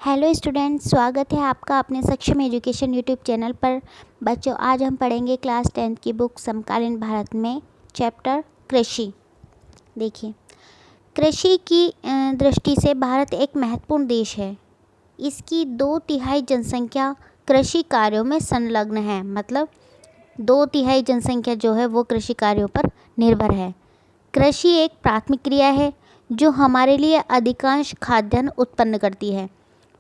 Hello student, स्वागत है आपका अपने सक्षम एजुकेशन यूट्यूब चैनल पर। बच्चों, आज हम पढ़ेंगे क्लास 10 की बुक समकालीन भारत में चैप्टर कृषि। देखिए, कृषि की दृष्टि से भारत एक महत्वपूर्ण देश है। इसकी 2/3 जनसंख्या कृषि कार्यों में संलग्न है। मतलब 2/3 जनसंख्या जो है वो कृषि कार्यों पर निर्भर है। कृषि एक प्राथमिक क्रिया है जो हमारे लिए अधिकांश खाद्यान्न उत्पन्न करती है।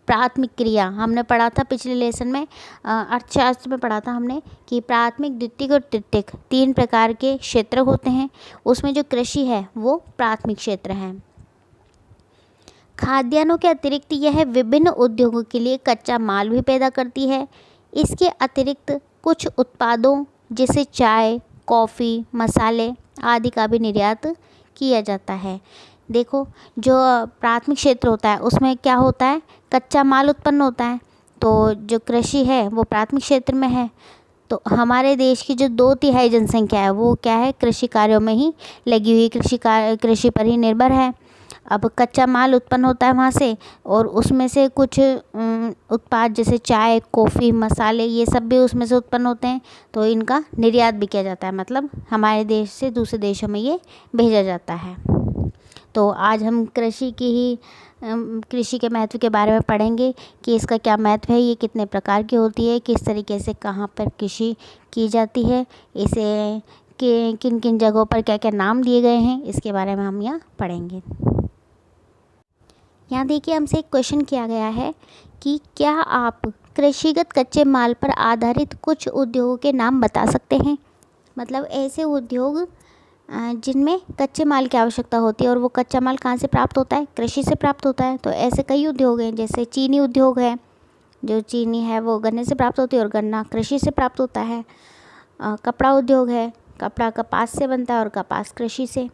प्राथमिक क्रिया हमने पढ़ा था पिछले लेसन में, अर्थशास्त्र में पढ़ा था हमने कि प्राथमिक, द्वितीयक और तृतीयक 3 प्रकार के क्षेत्र होते हैं। उसमें जो कृषि है वो प्राथमिक क्षेत्र है। खाद्यान्नों के अतिरिक्त यह विभिन्न उद्योगों के लिए कच्चा माल भी पैदा करती है। इसके अतिरिक्त कुछ उत्पादों जैसे चाय, कॉफ़ी, मसाले आदि का भी निर्यात किया जाता है। देखो, जो प्राथमिक क्षेत्र होता है उसमें क्या होता है, कच्चा माल उत्पन्न होता है। तो जो कृषि है वो प्राथमिक क्षेत्र में है। तो हमारे देश की जो 2/3 जनसंख्या है वो क्या है, कृषि कार्यों में ही लगी हुई, कृषि पर ही निर्भर है। अब कच्चा माल उत्पन्न होता है वहाँ से, और उसमें से कुछ उत्पाद जैसे चाय, कॉफ़ी, मसाले ये सब भी उसमें से उत्पन्न होते हैं। तो इनका निर्यात भी किया जाता है, मतलब हमारे देश से दूसरे देशों में ये भेजा जाता है। तो आज हम कृषि के महत्व के बारे में पढ़ेंगे कि इसका क्या महत्व है, ये कितने प्रकार की होती है, किस तरीके से कहाँ पर कृषि की जाती है, इसे किन किन जगहों पर क्या क्या नाम दिए गए हैं, इसके बारे में हम यहाँ पढ़ेंगे। यहाँ देखिए, हमसे एक क्वेश्चन किया गया है कि क्या आप कृषिगत कच्चे माल पर आधारित कुछ उद्योगों के नाम बता सकते हैं। मतलब ऐसे उद्योग जिनमें कच्चे माल की आवश्यकता होती है, और वो कच्चा माल कहाँ से प्राप्त होता है, कृषि से प्राप्त होता है। तो ऐसे कई उद्योग हैं, जैसे चीनी उद्योग है, जो चीनी है वो गन्ने से प्राप्त होती है और गन्ना कृषि से प्राप्त होता है। कपड़ा उद्योग है, कपड़ा कपास से बनता है और कपास कृषि से।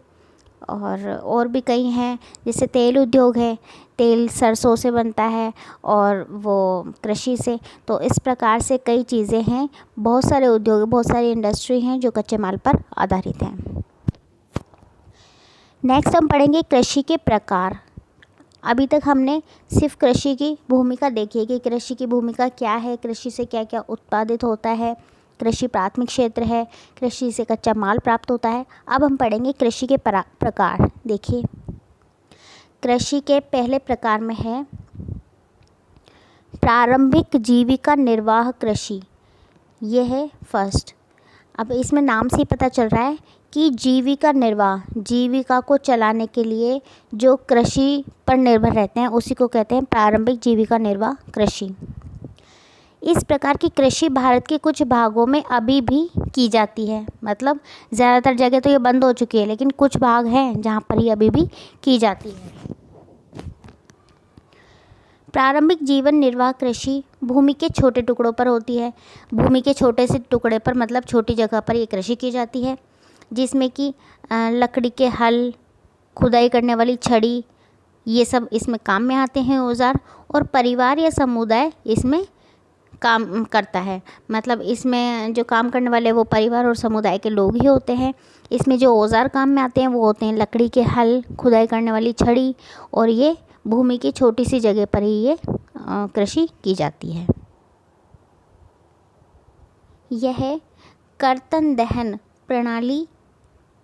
और भी कई हैं, जैसे तेल उद्योग है, तेल सरसों से बनता है और वो कृषि से। तो इस प्रकार से कई चीज़ें हैं, बहुत सारे उद्योग, बहुत सारी इंडस्ट्री हैं जो कच्चे माल पर आधारित हैं। नेक्स्ट हम पढ़ेंगे कृषि के प्रकार। अभी तक हमने सिर्फ कृषि की भूमिका देखी है कि कृषि की भूमिका क्या है, कृषि से क्या क्या उत्पादित होता है, कृषि प्राथमिक क्षेत्र है, कृषि से कच्चा माल प्राप्त होता है। अब हम पढ़ेंगे कृषि के प्रकार। देखिए, कृषि के पहले प्रकार में है प्रारंभिक जीविका निर्वाह कृषि। ये है फर्स्ट। अब इसमें नाम से ही पता चल रहा है कि जीविका निर्वाह, जीविका को चलाने के लिए जो कृषि पर निर्भर रहते हैं उसी को कहते हैं प्रारंभिक जीविका निर्वाह कृषि। इस प्रकार की कृषि भारत के कुछ भागों में अभी भी की जाती है। मतलब ज़्यादातर जगह तो ये बंद हो चुकी है, लेकिन कुछ भाग हैं जहाँ पर ये अभी भी की जाती है। प्रारंभिक जीवन निर्वाह कृषि भूमि के छोटे टुकड़ों पर होती है। भूमि के छोटे से टुकड़े पर, मतलब छोटी जगह पर ये कृषि की जाती है, जिसमें कि लकड़ी के हल, खुदाई करने वाली छड़ी, ये सब इसमें काम में आते हैं औजार। और परिवार या समुदाय इसमें काम करता है। मतलब इसमें जो काम करने वाले वो परिवार और समुदाय के लोग ही होते हैं। इसमें जो औजार काम में आते हैं वो होते हैं लकड़ी के हल, खुदाई करने वाली छड़ी, और ये भूमि की छोटी सी जगह पर ही ये कृषि की जाती है। यह कर्तन दहन प्रणाली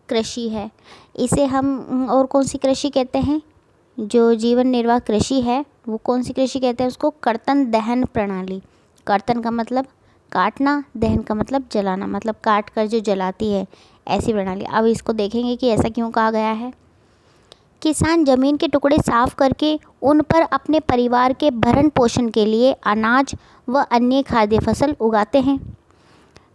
कृषि है। इसे हम और कौन सी कृषि कहते हैं, जो जीवन निर्वाह कृषि है वो कौन सी कृषि कहते हैं, उसको कर्तन दहन प्रणाली। कर्तन का मतलब काटना, दहन का मतलब जलाना, मतलब काट कर जो जलाती है, ऐसी प्रणाली। अब इसको देखेंगे कि ऐसा क्यों कहा गया है। किसान ज़मीन के टुकड़े साफ करके उन पर अपने परिवार के भरण पोषण के लिए अनाज व अन्य खाद्य फसल उगाते हैं।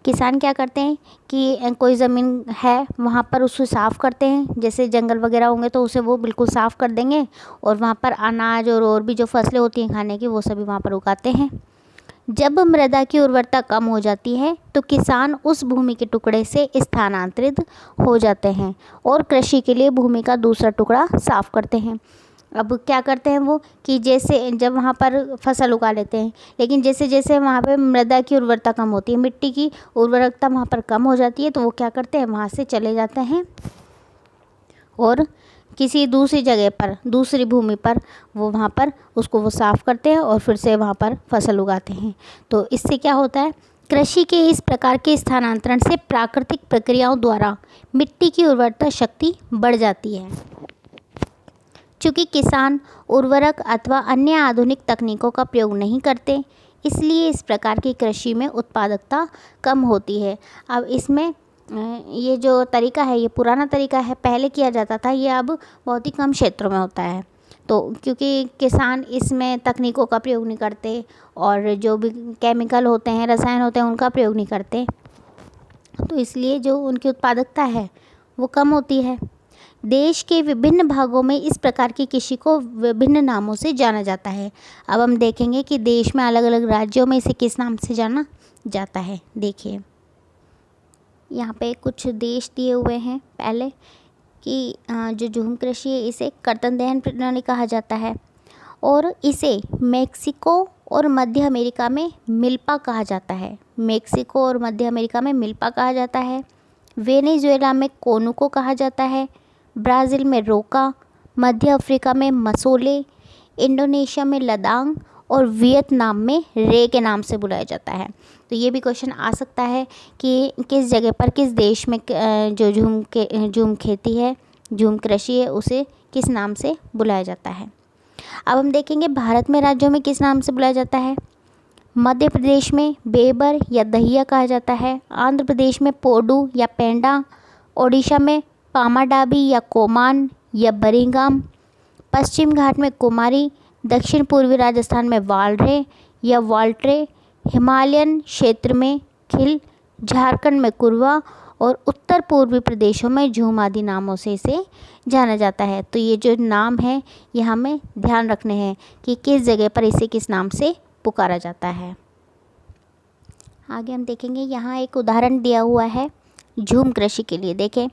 किसान क्या करते हैं कि कोई ज़मीन है वहाँ पर उसको साफ़ करते हैं, जैसे जंगल वगैरह होंगे तो उसे वो बिल्कुल साफ़ कर देंगे, और वहाँ पर अनाज और भी जो फसलें होती हैं खाने की वो सभी वहाँ पर उगाते हैं। जब मृदा की उर्वरता कम हो जाती है तो किसान उस भूमि के टुकड़े से स्थानांतरित हो जाते हैं और कृषि के लिए भूमि का दूसरा टुकड़ा साफ करते हैं। अब क्या करते हैं वो कि जैसे जब वहाँ पर फसल उगा लेते हैं, लेकिन जैसे जैसे वहाँ पे मृदा की उर्वरता कम होती है, मिट्टी की उर्वरकता वहाँ पर कम हो जाती है, तो वो क्या करते हैं, वहाँ से चले जाते हैं और किसी दूसरी जगह पर, दूसरी भूमि पर वो वहाँ पर उसको वो साफ़ करते हैं और फिर से वहाँ पर फसल उगाते हैं। तो इससे क्या होता है, कृषि के इस प्रकार के स्थानांतरण से प्राकृतिक प्रक्रियाओं द्वारा मिट्टी की उर्वरता शक्ति बढ़ जाती है। चूँकि किसान उर्वरक अथवा अन्य आधुनिक तकनीकों का प्रयोग नहीं करते, इसलिए इस प्रकार की कृषि में उत्पादकता कम होती है। अब इसमें ये जो तरीका है ये पुराना तरीका है, पहले किया जाता था, ये अब बहुत ही कम क्षेत्रों में होता है। तो क्योंकि किसान इसमें तकनीकों का प्रयोग नहीं करते और जो भी केमिकल होते हैं, रसायन होते हैं, उनका प्रयोग नहीं करते, तो इसलिए जो उनकी उत्पादकता है वो कम होती है। देश के विभिन्न भागों में इस प्रकार की कृषि को विभिन्न नामों से जाना जाता है। अब हम देखेंगे कि देश में अलग अलग राज्यों में इसे किस नाम से जाना जाता है। देखिए यहाँ पे कुछ देश दिए हुए हैं पहले कि जो झूम कृषि है इसे कर्तन दहन प्रणाली कहा जाता है, और इसे मेक्सिको और मध्य अमेरिका में मिल्पा कहा जाता है। मेक्सिको और मध्य अमेरिका में मिल्पा कहा जाता है। वेनेजुएला में कोनुको कहा जाता है। ब्राज़ील में रोका, मध्य अफ्रीका में मसोले, इंडोनेशिया में लदांग और वियतनाम में रे के नाम से बुलाया जाता है। तो ये भी क्वेश्चन आ सकता है कि किस जगह पर, किस देश में जो झूम खेती है, झूम कृषि है, उसे किस नाम से बुलाया जाता है। अब हम देखेंगे भारत में राज्यों में किस नाम से बुलाया जाता है। मध्य प्रदेश में बेबर या दहिया कहा जाता है। आंध्र प्रदेश में पोडू या पेंडा। ओडिशा में पामाडाबी या कोमान या बरिंगाम। पश्चिम घाट में कुमारी। दक्षिण पूर्वी राजस्थान में वालरे या वाल्ट्रे। हिमालयन क्षेत्र में खिल। झारखंड में कुरवा और उत्तर पूर्वी प्रदेशों में झूम आदि नामों से इसे जाना जाता है। तो ये जो नाम है ये हमें ध्यान रखने हैं कि किस जगह पर इसे किस नाम से पुकारा जाता है। आगे हम देखेंगे, यहाँ एक उदाहरण दिया हुआ है झूम कृषि के लिए। देखें,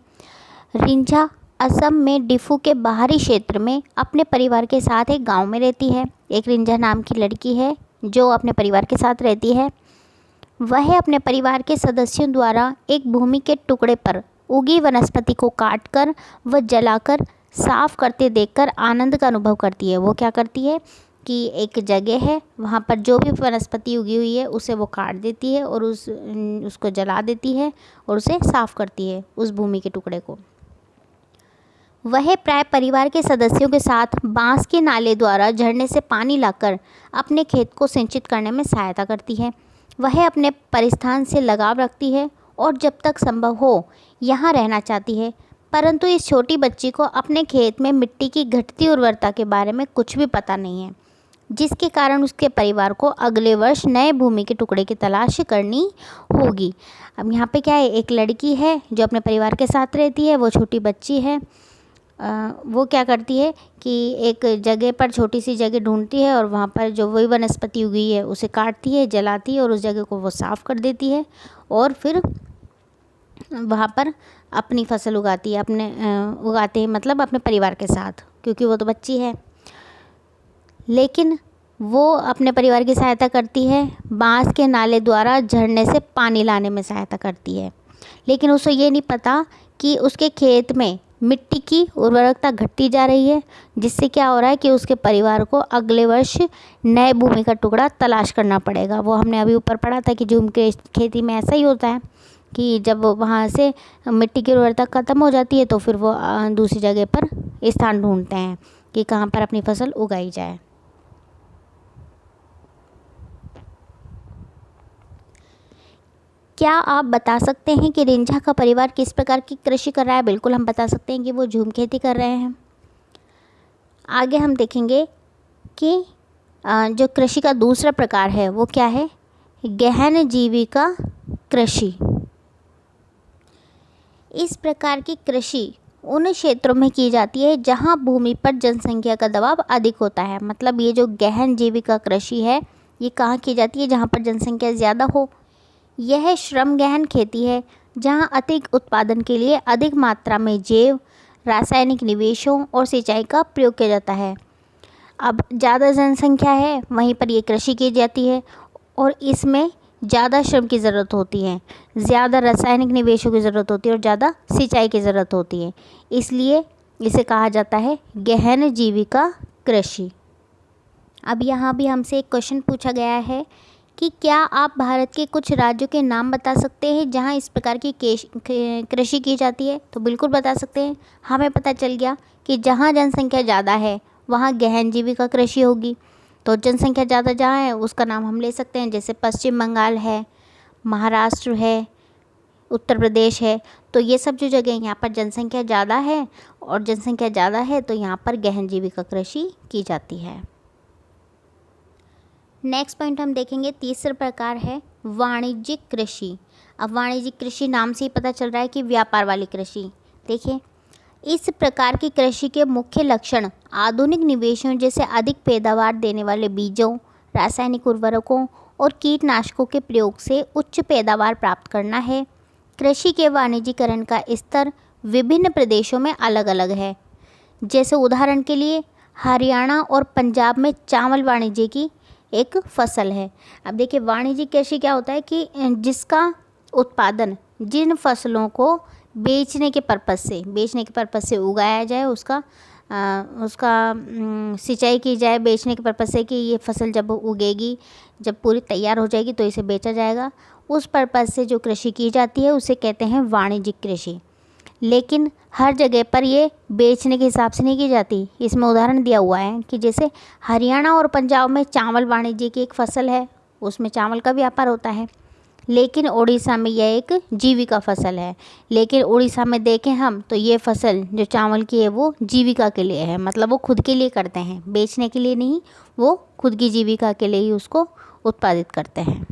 रिंझा असम में डिफू के बाहरी क्षेत्र में अपने परिवार के साथ एक गांव में रहती है। एक रिंझा नाम की लड़की है जो अपने परिवार के साथ रहती है। वह अपने परिवार के सदस्यों द्वारा एक भूमि के टुकड़े पर उगी वनस्पति को काटकर व जलाकर साफ करते देखकर आनंद का अनुभव करती है। वो क्या करती है कि एक जगह है, वहाँ पर जो भी वनस्पति उगी हुई है उसे वो काट देती है और उसको जला देती है और उसे साफ करती है, उस भूमि के टुकड़े को। वह प्राय परिवार के सदस्यों के साथ बांस के नाले द्वारा झरने से पानी लाकर अपने खेत को सिंचित करने में सहायता करती है। वह अपने परिस्थान से लगाव रखती है और जब तक संभव हो यहाँ रहना चाहती है, परंतु इस छोटी बच्ची को अपने खेत में मिट्टी की घटती उर्वरता के बारे में कुछ भी पता नहीं है, जिसके कारण उसके परिवार को अगले वर्ष नए भूमि के टुकड़े की तलाश करनी होगी। अब यहाँ पे क्या है, एक लड़की है जो अपने परिवार के साथ रहती है, वो छोटी बच्ची है। वो क्या करती है कि एक जगह पर छोटी सी जगह ढूंढती है और वहाँ पर जो वही वनस्पति उगी है उसे काटती है, जलाती है और उस जगह को वो साफ़ कर देती है और फिर वहाँ पर अपनी फसल उगाती है, उगाते हैं, मतलब अपने परिवार के साथ, क्योंकि वो तो बच्ची है। लेकिन वो अपने परिवार की सहायता करती है, बांस के नाले द्वारा झरने से पानी लाने में सहायता करती है, लेकिन उसे ये नहीं पता कि उसके खेत में मिट्टी की उर्वरकता घटती जा रही है, जिससे क्या हो रहा है कि उसके परिवार को अगले वर्ष नए भूमि का टुकड़ा तलाश करना पड़ेगा। वो हमने अभी ऊपर पढ़ा था कि झूम के खेती में ऐसा ही होता है कि जब वहाँ से मिट्टी की उर्वरता ख़त्म हो जाती है तो फिर वो दूसरी जगह पर स्थान ढूंढते हैं कि कहाँ पर अपनी फसल उगाई जाए। क्या आप बता सकते हैं कि रिंझा का परिवार किस प्रकार की कृषि कर रहा है? बिल्कुल हम बता सकते हैं कि वो झूम खेती कर रहे हैं। आगे हम देखेंगे कि जो कृषि का दूसरा प्रकार है वो क्या है, गहन जीविका कृषि। इस प्रकार की कृषि उन क्षेत्रों में की जाती है जहां भूमि पर जनसंख्या का दबाव अधिक होता है। मतलब ये जो गहन जीविका कृषि है ये कहाँ की जाती है, जहां पर जनसंख्या ज़्यादा हो। यह श्रम गहन खेती है जहां अधिक उत्पादन के लिए अधिक मात्रा में जैव रासायनिक निवेशों और सिंचाई का प्रयोग किया जाता है। अब ज़्यादा जनसंख्या है वहीं पर ये कृषि की जाती है और इसमें ज़्यादा श्रम की ज़रूरत होती है, ज़्यादा रासायनिक निवेशों की ज़रूरत होती है और ज़्यादा सिंचाई की ज़रूरत होती है। इसलिए इसे कहा जाता है गहन जीविका कृषि। अब यहाँ भी हमसे एक क्वेश्चन पूछा गया है कि क्या आप भारत के कुछ राज्यों के नाम बता सकते हैं जहाँ इस प्रकार की कृषि की जाती है? तो बिल्कुल बता सकते हैं। हमें पता चल गया कि जहाँ जनसंख्या ज़्यादा है वहाँ गहन जीविका कृषि होगी। तो जनसंख्या ज़्यादा जहाँ है उसका नाम हम ले सकते हैं, जैसे पश्चिम बंगाल है, महाराष्ट्र है, उत्तर प्रदेश है। तो ये सब जो जगह यहाँ पर जनसंख्या ज़्यादा है और जनसंख्या ज़्यादा है तो यहाँ पर गहन जीविका कृषि की जाती है। नेक्स्ट पॉइंट हम देखेंगे, तीसरा प्रकार है वाणिज्यिक कृषि। अब वाणिज्यिक कृषि नाम से ही पता चल रहा है कि व्यापार वाली कृषि। देखिए, इस प्रकार की कृषि के मुख्य लक्षण आधुनिक निवेशों जैसे अधिक पैदावार देने वाले बीजों, रासायनिक उर्वरकों और कीटनाशकों के प्रयोग से उच्च पैदावार प्राप्त करना है। कृषि के वाणिज्यीकरण का स्तर विभिन्न प्रदेशों में अलग अलग है। जैसे उदाहरण के लिए हरियाणा और पंजाब में चावल वाणिज्य की एक फसल है। अब देखिए, वाणिज्यिक कृषि क्या होता है कि जिसका उत्पादन जिन फसलों को बेचने के पर्पज़ से उगाया जाए, उसका सिंचाई की जाए बेचने के पर्पज़ से कि ये फसल जब उगेगी, जब पूरी तैयार हो जाएगी तो इसे बेचा जाएगा, उस पर्पज़ से जो कृषि की जाती है उसे कहते हैं वाणिज्यिक कृषि। लेकिन हर जगह पर ये बेचने के हिसाब से नहीं की जाती। इसमें उदाहरण दिया हुआ है कि जैसे हरियाणा और पंजाब में चावल वाणिज्य की एक फसल है, उसमें चावल का व्यापार होता है। लेकिन उड़ीसा में यह एक जीविका फसल है। लेकिन उड़ीसा में देखें हम तो ये फसल जो चावल की है वो जीविका के लिए है, मतलब वो खुद के लिए करते हैं, बेचने के लिए नहीं, वो खुद की जीविका के लिए ही उसको उत्पादित करते हैं।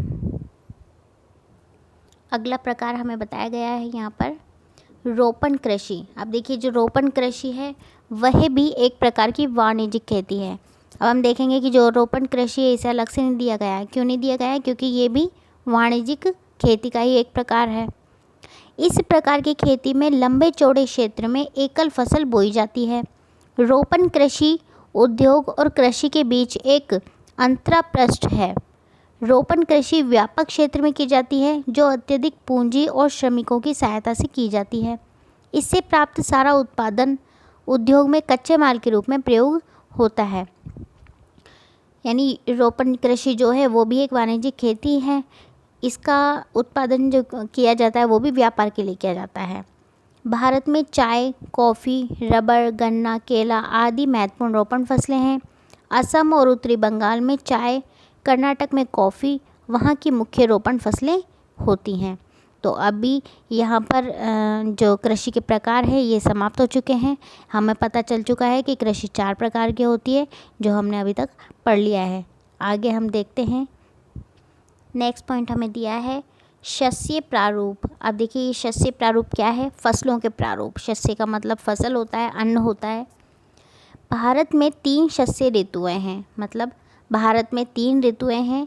अगला प्रकार हमें बताया गया है यहाँ पर रोपण कृषि। अब देखिए, जो रोपण कृषि है वह भी एक प्रकार की वाणिज्यिक खेती है। अब हम देखेंगे कि जो रोपण कृषि है इसे अलग से नहीं दिया गया है। क्यों नहीं दिया गया है? क्योंकि ये भी वाणिज्यिक खेती का ही एक प्रकार है। इस प्रकार की खेती में लंबे चौड़े क्षेत्र में एकल फसल बोई जाती है। रोपण कृषि उद्योग और कृषि के बीच एक अंतरापृष्ठ है। रोपण कृषि व्यापक क्षेत्र में की जाती है जो अत्यधिक पूंजी और श्रमिकों की सहायता से की जाती है। इससे प्राप्त सारा उत्पादन उद्योग में कच्चे माल के रूप में प्रयोग होता है। यानी रोपण कृषि जो है वो भी एक वाणिज्यिक खेती है। इसका उत्पादन जो किया जाता है वो भी व्यापार के लिए किया जाता है। भारत में चाय, कॉफ़ी, रबर, गन्ना, केला आदि महत्वपूर्ण रोपण फसलें हैं। असम और उत्तरी बंगाल में चाय, कर्नाटक में कॉफ़ी वहाँ की मुख्य रोपण फसलें होती हैं। तो अभी यहाँ पर जो कृषि के प्रकार है ये समाप्त हो चुके हैं। हमें पता चल चुका है कि कृषि 4 प्रकार की होती है, जो हमने अभी तक पढ़ लिया है। आगे हम देखते हैं। नेक्स्ट पॉइंट हमें दिया है शस्य प्रारूप। अब देखिए, ये शस्य प्रारूप क्या है? फसलों के प्रारूप। शस्य का मतलब फसल होता है, अन्न होता है। भारत में 3 शस्य ऋतुएं हैं, मतलब भारत में 3 ऋतुएं हैं।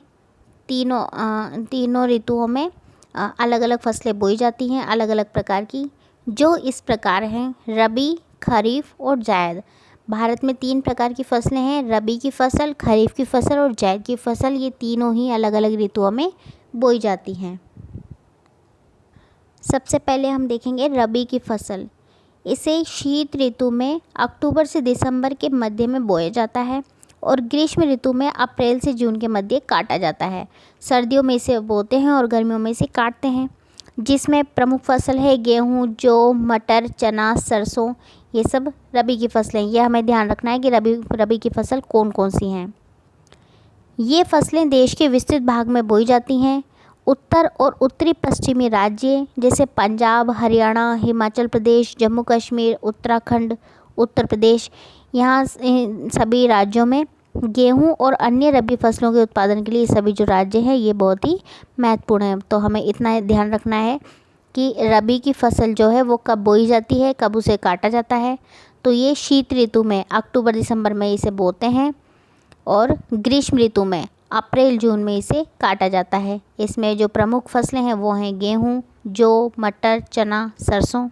तीनों ऋतुओं में अलग अलग फसलें बोई जाती हैं, अलग अलग प्रकार की, जो इस प्रकार हैं रबी, खरीफ और जायद। भारत में 3 प्रकार की फसलें हैं, रबी की फसल, खरीफ की फसल और जायद की फसल। ये तीनों ही अलग अलग ऋतुओं में बोई जाती हैं। सबसे पहले हम देखेंगे रबी की फसल। इसे शीत ऋतु में अक्टूबर से दिसंबर के मध्य में बोया जाता है और ग्रीष्म ऋतु में अप्रैल से जून के मध्य काटा जाता है। सर्दियों में इसे बोते हैं और गर्मियों में इसे काटते हैं। जिसमें प्रमुख फसल है गेहूँ, जौ, मटर, चना, सरसों। ये सब रबी की फसलें। यह हमें ध्यान रखना है कि रबी की फसल कौन कौन सी हैं। ये फसलें देश के विस्तृत भाग में बोई जाती हैं। उत्तर और उत्तरी पश्चिमी राज्य जैसे पंजाब, हरियाणा, हिमाचल प्रदेश, जम्मू कश्मीर, उत्तराखंड, उत्तर प्रदेश, यहाँ सभी राज्यों में गेहूं और अन्य रबी फसलों के उत्पादन के लिए सभी जो राज्य हैं ये बहुत ही महत्वपूर्ण है। तो हमें इतना ध्यान रखना है कि रबी की फसल जो है वो कब बोई जाती है, कब उसे काटा जाता है। तो ये शीत ऋतु में अक्टूबर दिसंबर में इसे बोते हैं और ग्रीष्म ऋतु में अप्रैल जून में इसे काटा जाता है। इसमें जो प्रमुख फसलें हैं वो हैं गेहूँ, जौ, मटर, चना, सरसों।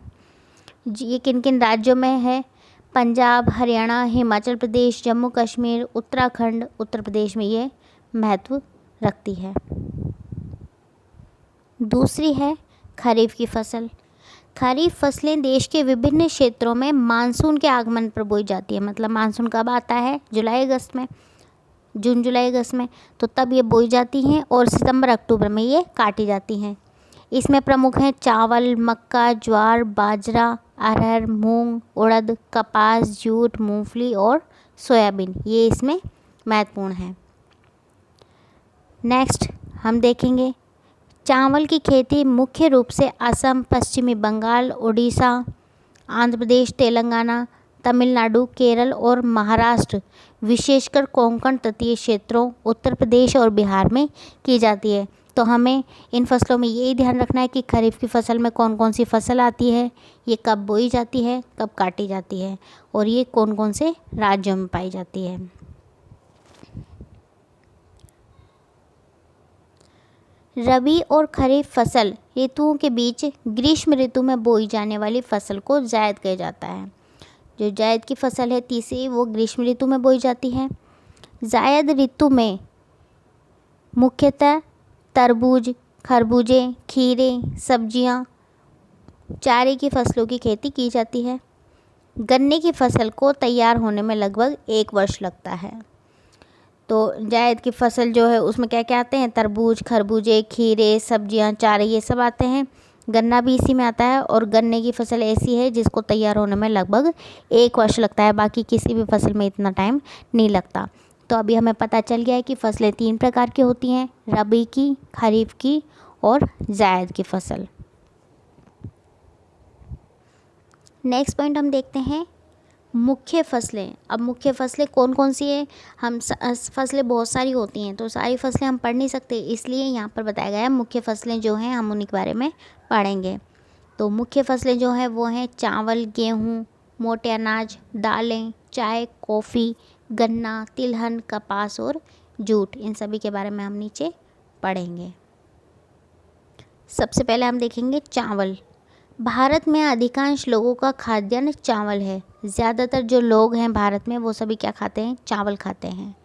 ये किन किन राज्यों में है? पंजाब, हरियाणा, हिमाचल प्रदेश, जम्मू कश्मीर, उत्तराखंड, उत्तर प्रदेश में ये महत्व रखती है। दूसरी है खरीफ की फसल। खरीफ फसलें देश के विभिन्न क्षेत्रों में मानसून के आगमन पर बोई जाती है। मतलब मानसून कब आता है? जुलाई अगस्त में, जून जुलाई अगस्त में, तो तब ये बोई जाती हैं और सितंबर अक्टूबर में ये काटी जाती हैं। इसमें प्रमुख हैं चावल, मक्का, ज्वार, बाजरा, अरहर, मूंग, उड़द, कपास, जूट, मूंगफली और सोयाबीन, ये इसमें महत्वपूर्ण हैं। नेक्स्ट हम देखेंगे चावल की खेती मुख्य रूप से असम, पश्चिमी बंगाल, उड़ीसा, आंध्र प्रदेश, तेलंगाना, तमिलनाडु, केरल और महाराष्ट्र, विशेषकर कोंकण तटीय क्षेत्रों, उत्तर प्रदेश और बिहार में की जाती है। तो हमें इन फसलों में यही ध्यान रखना है कि खरीफ की फसल में कौन कौन सी फसल आती है, ये कब बोई जाती है, कब काटी जाती है और ये कौन कौन से राज्यों में पाई जाती है। रबी और खरीफ फसल ऋतुओं के बीच ग्रीष्म ऋतु में बोई जाने वाली फसल को जायद कहा जाता है। जो जायद की फसल है तीसरी, वो ग्रीष्म ऋतु में बोई जाती है। जायद ऋतु में मुख्यतः तरबूज, खरबूजे, खीरे, सब्जियां, चारे की फसलों की खेती की जाती है। गन्ने की फसल को तैयार होने में लगभग 1 वर्ष लगता है। तो जायद की फसल जो है उसमें क्या क्या आते हैं? तरबूज, खरबूजे, खीरे, सब्जियां, चारे, ये सब आते हैं। गन्ना भी इसी में आता है और गन्ने की फसल ऐसी है जिसको तैयार होने में लगभग 1 वर्ष लगता है, बाकी किसी भी फसल में इतना टाइम नहीं लगता। तो अभी हमें पता चल गया है कि फसलें 3 प्रकार की होती हैं, रबी की, खरीफ की और जायद की फसल। नेक्स्ट पॉइंट हम देखते हैं मुख्य फसलें। अब मुख्य फसलें कौन कौन सी है? फसलें बहुत सारी होती हैं तो सारी फसलें हम पढ़ नहीं सकते, इसलिए यहाँ पर बताया गया है मुख्य फसलें जो हैं हम उन्हीं के बारे में पढ़ेंगे। तो मुख्य फसलें जो हैं वो हैं चावल, गेहूँ, मोटे अनाज, दालें, चाय, कॉफ़ी, गन्ना, तिलहन, कपास और जूट, इन सभी के बारे में हम नीचे पढ़ेंगे। सबसे पहले हम देखेंगे चावल। भारत में अधिकांश लोगों का खाद्यान्न चावल है। ज़्यादातर जो लोग हैं भारत में वो सभी क्या खाते हैं? चावल खाते हैं।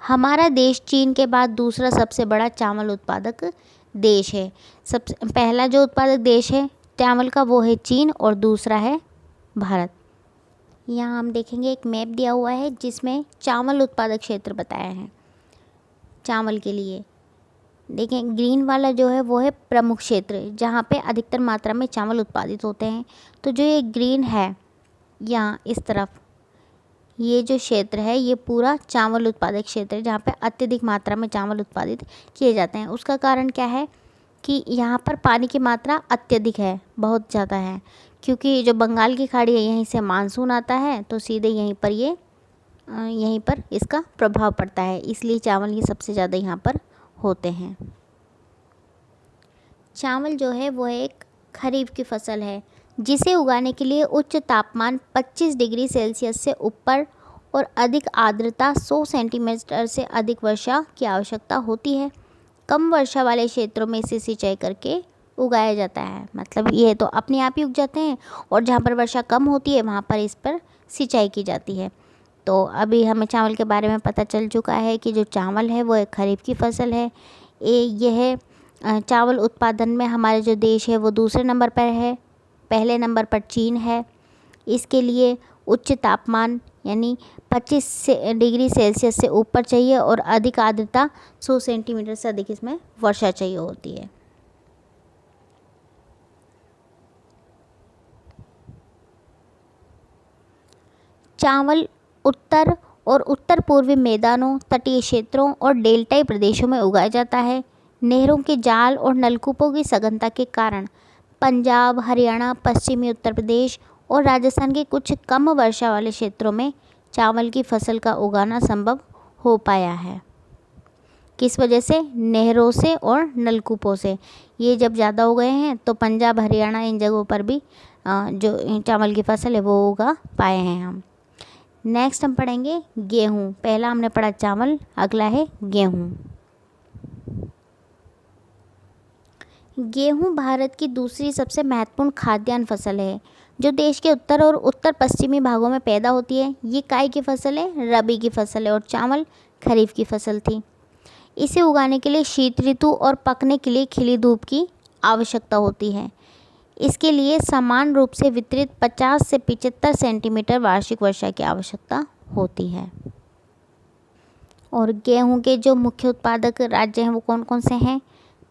हमारा देश चीन के बाद दूसरा सबसे बड़ा चावल उत्पादक देश है। सबसे पहला जो उत्पादक देश है चावल का वो है चीन और दूसरा है भारत। यहाँ हम देखेंगे एक मैप दिया हुआ है जिसमें चावल उत्पादक क्षेत्र बताया है चावल के लिए। देखें ग्रीन वाला जो है वो है प्रमुख क्षेत्र जहाँ पे अधिकतर मात्रा में चावल उत्पादित होते हैं। तो जो ये ग्रीन है यहाँ इस तरफ, ये जो क्षेत्र है ये पूरा चावल उत्पादक क्षेत्र है जहाँ पे अत्यधिक मात्रा में चावल उत्पादित किए जाते हैं। उसका कारण क्या है कि यहाँ पर पानी की मात्रा अत्यधिक है, बहुत ज़्यादा है, क्योंकि जो बंगाल की खाड़ी है यहीं से मानसून आता है तो सीधे यहीं पर इसका प्रभाव पड़ता है, इसलिए चावल ये सबसे ज़्यादा यहाँ पर होते हैं। चावल जो है वो एक खरीफ की फसल है जिसे उगाने के लिए उच्च तापमान 25 डिग्री सेल्सियस से ऊपर और अधिक आर्द्रता 100 सेंटीमीटर से अधिक वर्षा की आवश्यकता होती है। कम वर्षा वाले क्षेत्रों में इसे सिंचाई करके उगाया जाता है। मतलब ये तो अपने आप ही उग जाते हैं और जहाँ पर वर्षा कम होती है वहाँ पर इस पर सिंचाई की जाती है। तो अभी हमें चावल के बारे में पता चल चुका है कि जो चावल है वो एक खरीफ की फसल है। यह चावल उत्पादन में हमारे जो देश है वो दूसरे नंबर पर है, पहले नंबर पर चीन है। इसके लिए उच्च तापमान यानी 25 डिग्री सेल्सियस से ऊपर चाहिए और अधिक आर्द्रता 100 सेंटीमीटर से अधिक इसमें वर्षा चाहिए होती है। चावल उत्तर और उत्तर पूर्वी मैदानों, तटीय क्षेत्रों और डेल्टाई प्रदेशों में उगाया जाता है। नहरों के जाल और नलकूपों की सघनता के कारण पंजाब, हरियाणा, पश्चिमी उत्तर प्रदेश और राजस्थान के कुछ कम वर्षा वाले क्षेत्रों में चावल की फसल का उगाना संभव हो पाया है। किस वजह से? नहरों से और नलकूपों से। ये जब ज़्यादा हो गए हैं तो पंजाब, हरियाणा इन जगहों पर भी जो चावल की फसल है वो उगा पाए हैं हम। नेक्स्ट हम पढ़ेंगे गेहूँ। पहला हमने पढ़ा चावल, अगला है गेहूँ। गेहूँ भारत की दूसरी सबसे महत्वपूर्ण खाद्यान्न फसल है जो देश के उत्तर और उत्तर पश्चिमी भागों में पैदा होती है। ये काय की फसल है, रबी की फसल है और चावल खरीफ की फसल थी। इसे उगाने के लिए शीत ऋतु और पकने के लिए खिली धूप की आवश्यकता होती है। इसके लिए समान रूप से वितरित 50 से 75 सेंटीमीटर वार्षिक वर्षा की आवश्यकता होती है। और गेहूं के जो मुख्य उत्पादक राज्य हैं वो कौन कौन से हैं?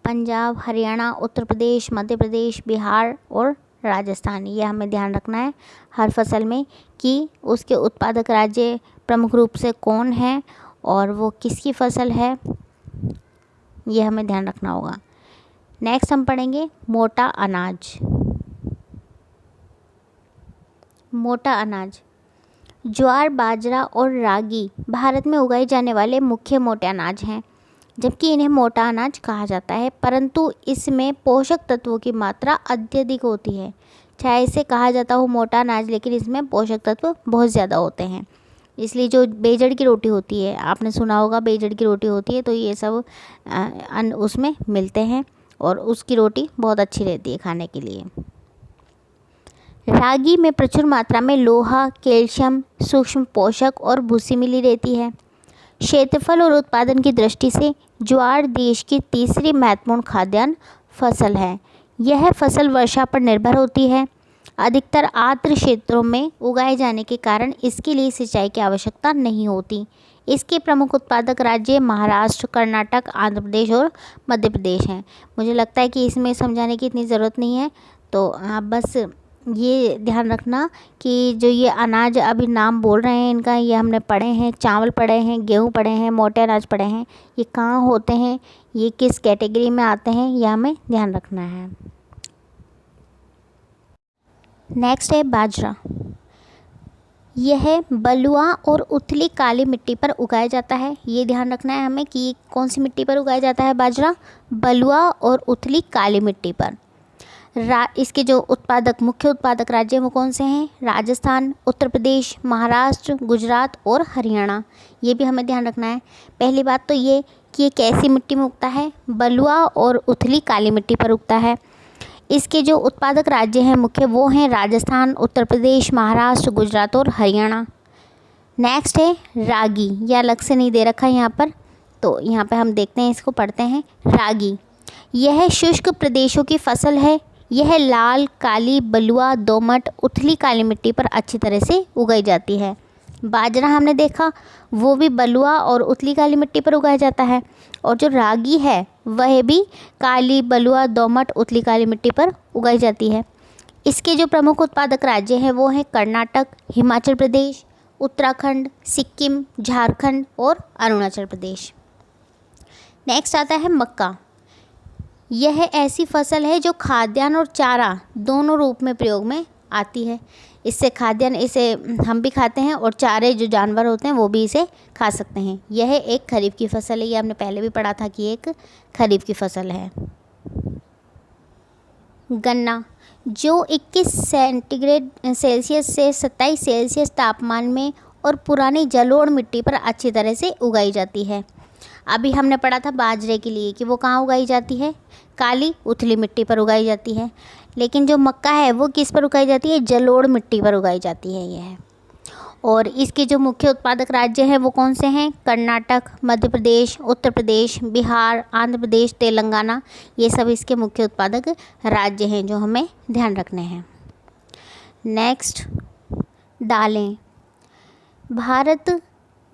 पंजाब, हरियाणा, उत्तर प्रदेश, मध्य प्रदेश, बिहार और राजस्थान। ये हमें ध्यान रखना है हर फसल में कि उसके उत्पादक राज्य प्रमुख रूप से कौन है और वो किसकी फसल है, ये हमें ध्यान रखना होगा। नेक्स्ट हम पढ़ेंगे मोटा अनाज। मोटा अनाज ज्वार, बाजरा और रागी भारत में उगाए जाने वाले मुख्य मोटे अनाज हैं, जबकि इन्हें मोटा अनाज कहा जाता है, परंतु इसमें पोषक तत्वों की मात्रा अत्यधिक होती है। चाहे इसे कहा जाता हो मोटा अनाज, लेकिन इसमें पोषक तत्व बहुत ज़्यादा होते हैं। इसलिए जो बेजड़ की रोटी होती है, आपने सुना होगा बेजड़ की रोटी होती है, तो ये सब अन्न उसमें मिलते हैं और उसकी रोटी बहुत अच्छी रहती है खाने के लिए। रागी में प्रचुर मात्रा में लोहा, कैल्शियम, सूक्ष्म पोषक और भूसी मिली रहती है। क्षेत्रफल और उत्पादन की दृष्टि से ज्वार देश की तीसरी महत्वपूर्ण खाद्यान्न फसल है। यह फसल वर्षा पर निर्भर होती है। अधिकतर आर्द्र क्षेत्रों में उगाए जाने के कारण इसके लिए सिंचाई की आवश्यकता नहीं होती। इसके प्रमुख उत्पादक राज्य महाराष्ट्र, कर्नाटक, आंध्र प्रदेश और मध्य प्रदेश हैं। मुझे लगता है कि इसमें समझाने की इतनी ज़रूरत नहीं है, तो आप बस ये ध्यान रखना कि जो ये अनाज अभी नाम बोल रहे हैं इनका, ये हमने पढ़े हैं। चावल पढ़े हैं, गेहूँ पढ़े हैं, मोटे अनाज पढ़े हैं। ये कहाँ होते हैं, ये किस कैटेगरी में आते हैं, यह हमें ध्यान रखना है। नेक्स्ट है बाजरा। यह बलुआ और उथली काली मिट्टी पर उगाया जाता है। ये ध्यान रखना है हमें कि कौन सी मिट्टी पर उगाया जाता है बाजरा? बलुआ और उथली काली मिट्टी पर। इसके जो मुख्य उत्पादक राज्य वो कौन से हैं? राजस्थान, उत्तर प्रदेश, महाराष्ट्र, गुजरात और हरियाणा। ये भी हमें ध्यान रखना है। पहली बात तो ये कि ये कैसी मिट्टी में उगता है? बलुआ और उथली काली मिट्टी पर उगता है। इसके जो उत्पादक राज्य हैं मुख्य वो हैं राजस्थान, उत्तर प्रदेश, महाराष्ट्र, गुजरात और हरियाणा। नेक्स्ट है रागी। यह अलग से नहीं दे रखा है यहाँ पर, तो यहाँ पे हम देखते हैं, इसको पढ़ते हैं। रागी यह शुष्क प्रदेशों की फसल है। यह लाल, काली, बलुआ, दोमट, उथली काली मिट्टी पर अच्छी तरह से उगाई जाती है। बाजरा हमने देखा वो भी बलुआ और उथली काली मिट्टी पर उगाया जाता है, और जो रागी है वह भी काली, बलुआ, दोमट, उथली काली मिट्टी पर उगाई जाती है। इसके जो प्रमुख उत्पादक राज्य हैं वो हैं कर्नाटक, हिमाचल प्रदेश, उत्तराखंड, सिक्किम, झारखंड और अरुणाचल प्रदेश। नेक्स्ट आता है मक्का। यह ऐसी फसल है जो खाद्यान्न और चारा दोनों रूप में प्रयोग में आती है। इससे खाद्यान्न इसे हम भी खाते हैं और चारे जो जानवर होते हैं वो भी इसे खा सकते हैं। यह एक खरीफ की फसल है। ये हमने पहले भी पढ़ा था कि एक खरीफ की फसल है। गन्ना जो 21 सेंटीग्रेड सेल्सियस से 27 सेल्सियस तापमान में और पुरानी जलोढ़ मिट्टी पर अच्छी तरह से उगाई जाती है। अभी हमने पढ़ा था बाजरे के लिए कि वो कहाँ उगाई जाती है? काली उथली मिट्टी पर उगाई जाती है। लेकिन जो मक्का है वो किस पर उगाई जाती है? जलोढ़ मिट्टी पर उगाई जाती है यह। और इसके जो मुख्य उत्पादक राज्य हैं वो कौन से हैं? कर्नाटक, मध्य प्रदेश, उत्तर प्रदेश, बिहार, आंध्र प्रदेश, तेलंगाना। ये सब इसके मुख्य उत्पादक राज्य हैं जो हमें ध्यान रखने हैं। नेक्स्ट दालें। भारत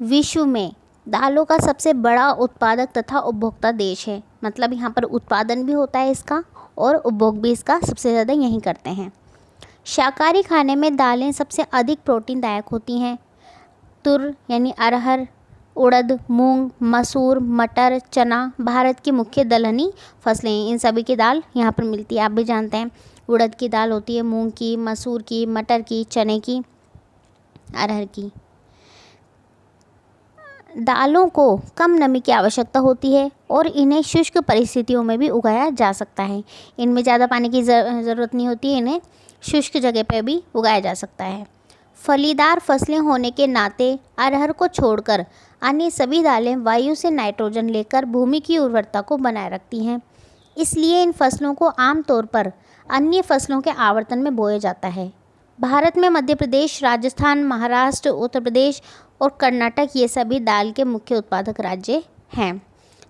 विश्व में दालों का सबसे बड़ा उत्पादक तथा उपभोक्ता देश है। मतलब यहाँ पर उत्पादन भी होता है इसका और उपभोग भी इसका सबसे ज़्यादा यहीं करते हैं। शाकाहारी खाने में दालें सबसे अधिक प्रोटीनदायक होती हैं। तुर यानी अरहर, उड़द, मूंग, मसूर, मटर, चना भारत की मुख्य दलहनी फसलें हैं। इन सभी की दाल यहाँ पर मिलती है, आप भी जानते हैं। उड़द की दाल होती है, मूंग की, मसूर की, मटर की, चने की, अरहर की। दालों को कम नमी की आवश्यकता होती है और इन्हें शुष्क परिस्थितियों में भी उगाया जा सकता है। इनमें ज़्यादा पानी की ज़रूरत नहीं होती है, इन्हें शुष्क जगह पर भी उगाया जा सकता है। फलीदार फसलें होने के नाते अरहर को छोड़कर अन्य सभी दालें वायु से नाइट्रोजन लेकर भूमि की उर्वरता को बनाए रखती हैं। इसलिए इन फसलों को आमतौर पर अन्य फसलों के आवर्तन में बोया जाता है। भारत में मध्य प्रदेश, राजस्थान, महाराष्ट्र, उत्तर प्रदेश और कर्नाटक ये सभी दाल के मुख्य उत्पादक राज्य हैं।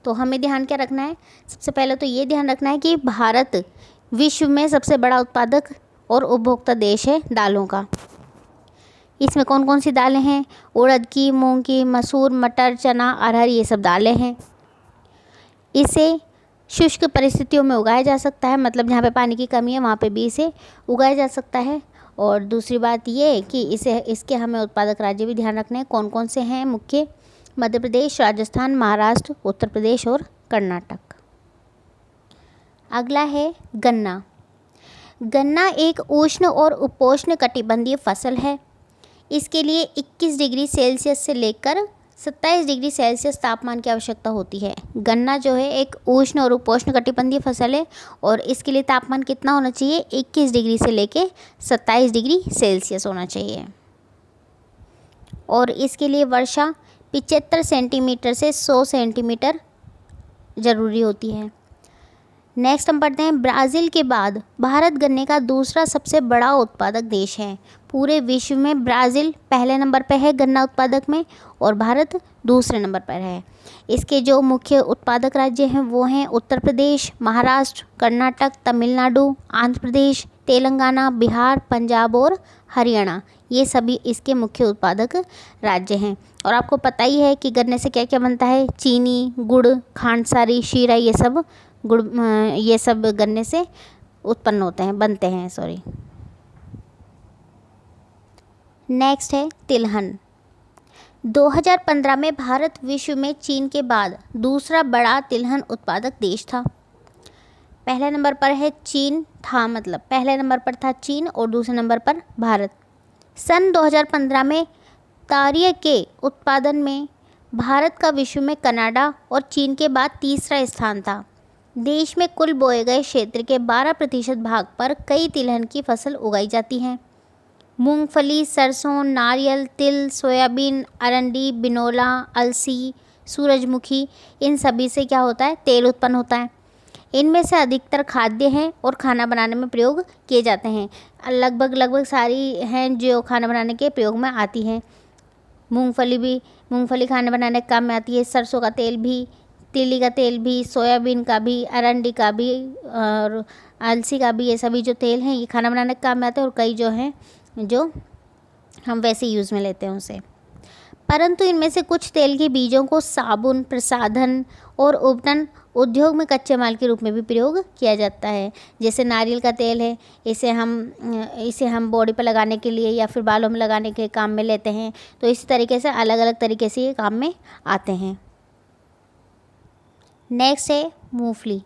तो हमें ध्यान क्या रखना है? सबसे पहले तो ये ध्यान रखना है कि भारत विश्व में सबसे बड़ा उत्पादक और उपभोक्ता देश है दालों का। इसमें कौन कौन सी दालें हैं? उड़द की, मूंग की, मसूर, मटर, चना, अरहर, ये सब दालें हैं। इसे शुष्क परिस्थितियों में उगाया जा सकता है, मतलब जहाँ पे पानी की कमी है वहाँ पे भी इसे उगाया जा सकता है। और दूसरी बात ये कि इसके हमें उत्पादक राज्य भी ध्यान रखने हैं। कौन कौन से हैं मुख्य? मध्य प्रदेश, राजस्थान, महाराष्ट्र, उत्तर प्रदेश और कर्नाटक। अगला है गन्ना। गन्ना एक उष्ण और उपोष्ण कटिबंधीय फसल है। इसके लिए 21 डिग्री सेल्सियस से लेकर 27 डिग्री सेल्सियस तापमान की आवश्यकता होती है। गन्ना जो है एक उष्ण और उपोष्ण कटिबंधीय फसल है और इसके लिए तापमान कितना होना चाहिए? 21 डिग्री से लेकर 27 डिग्री सेल्सियस होना चाहिए। और इसके लिए वर्षा 75 सेंटीमीटर से 100 सेंटीमीटर ज़रूरी होती है। नेक्स्ट हम पढ़ते हैं, ब्राज़ील के बाद भारत गन्ने का दूसरा सबसे बड़ा उत्पादक देश है। पूरे विश्व में ब्राज़ील पहले नंबर पर है गन्ना उत्पादक में और भारत दूसरे नंबर पर है। इसके जो मुख्य उत्पादक राज्य हैं वो हैं उत्तर प्रदेश, महाराष्ट्र, कर्नाटक, तमिलनाडु, आंध्र प्रदेश, तेलंगाना, बिहार, पंजाब और हरियाणा। ये सभी इसके मुख्य उत्पादक राज्य हैं। और आपको पता ही है कि गन्ने से क्या क्या बनता है? चीनी, गुड़, खांडसारी, शीरा, ये सब गन्ने से उत्पन्न होते हैं, बनते हैं, सॉरी। नेक्स्ट है तिलहन। 2015 में भारत विश्व में चीन के बाद दूसरा बड़ा तिलहन उत्पादक देश था। पहले नंबर पर है चीन था, मतलब पहले नंबर पर था चीन और दूसरे नंबर पर भारत। सन 2015 में तारिय के उत्पादन में भारत का विश्व में कनाडा और चीन के बाद तीसरा स्थान था। देश में कुल बोए गए क्षेत्र के 12% भाग पर कई तिलहन की फसल उगाई जाती हैं। मूंगफली, सरसों, नारियल, तिल, सोयाबीन, अरंडी, बिनोला, अलसी, सूरजमुखी, इन सभी से क्या होता है? तेल उत्पन्न होता है। इनमें से अधिकतर खाद्य हैं और खाना बनाने में प्रयोग किए जाते हैं। लगभग सारी हैं जो खाना बनाने के प्रयोग में आती हैं। मूंगफली खाना बनाने के काम में आती है, सरसों का तेल भी, तिली का तेल भी, सोयाबीन का भी, अरंडी का भी और अलसी का भी, ये सभी जो तेल हैं ये खाना बनाने के काम में आते हैं और कई जो हैं जो हम वैसे यूज़ में लेते हैं उसे। परंतु इनमें से कुछ तेल के बीजों को साबुन, प्रसाधन और उपटन उद्योग में कच्चे माल के रूप में भी प्रयोग किया जाता है। जैसे नारियल का तेल है, इसे हम बॉडी पर लगाने के लिए या फिर बालों में लगाने के काम में लेते हैं। तो इसी तरीके से अलग अलग तरीके से ये काम में आते हैं। नेक्स्ट है मूंगफली।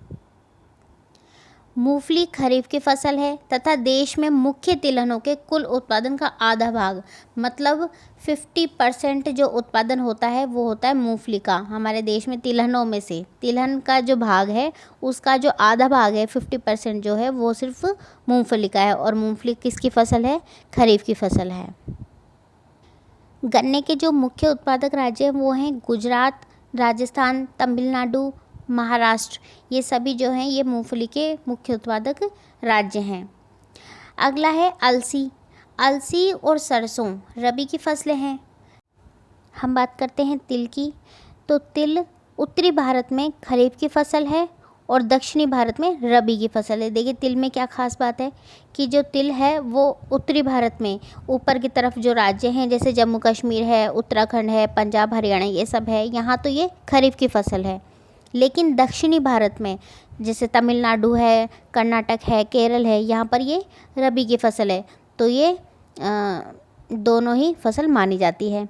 मूंगफली खरीफ की फसल है तथा देश में मुख्य तिलहनों के कुल उत्पादन का आधा भाग, मतलब 50% जो उत्पादन होता है वो होता है मूंगफली का। हमारे देश में तिलहनों में से तिलहन का जो भाग है उसका जो आधा भाग है 50% जो है वो सिर्फ मूंगफली का है। और मूंगफली किसकी फसल है? खरीफ की फसल है। गन्ने के जो मुख्य उत्पादक राज्य हैं वो हैं गुजरात, राजस्थान, तमिलनाडु, महाराष्ट्र। ये सभी जो हैं ये मूंगफली के मुख्य उत्पादक राज्य हैं। अगला है अलसी। अलसी और सरसों रबी की फसलें हैं। हम बात करते हैं तिल की, तो तिल उत्तरी भारत में खरीफ की फसल है और दक्षिणी भारत में रबी की फसल है। देखिए तिल में क्या खास बात है कि जो तिल है वो उत्तरी भारत में ऊपर की तरफ जो राज्य हैं जैसे जम्मू कश्मीर है, उत्तराखंड है, पंजाब, हरियाणा, ये सब है, यहाँ तो ये खरीफ की फसल है। लेकिन दक्षिणी भारत में जैसे तमिलनाडु है, कर्नाटक है, केरल है, यहाँ पर ये रबी की फसल है। तो ये दोनों ही फसल मानी जाती है।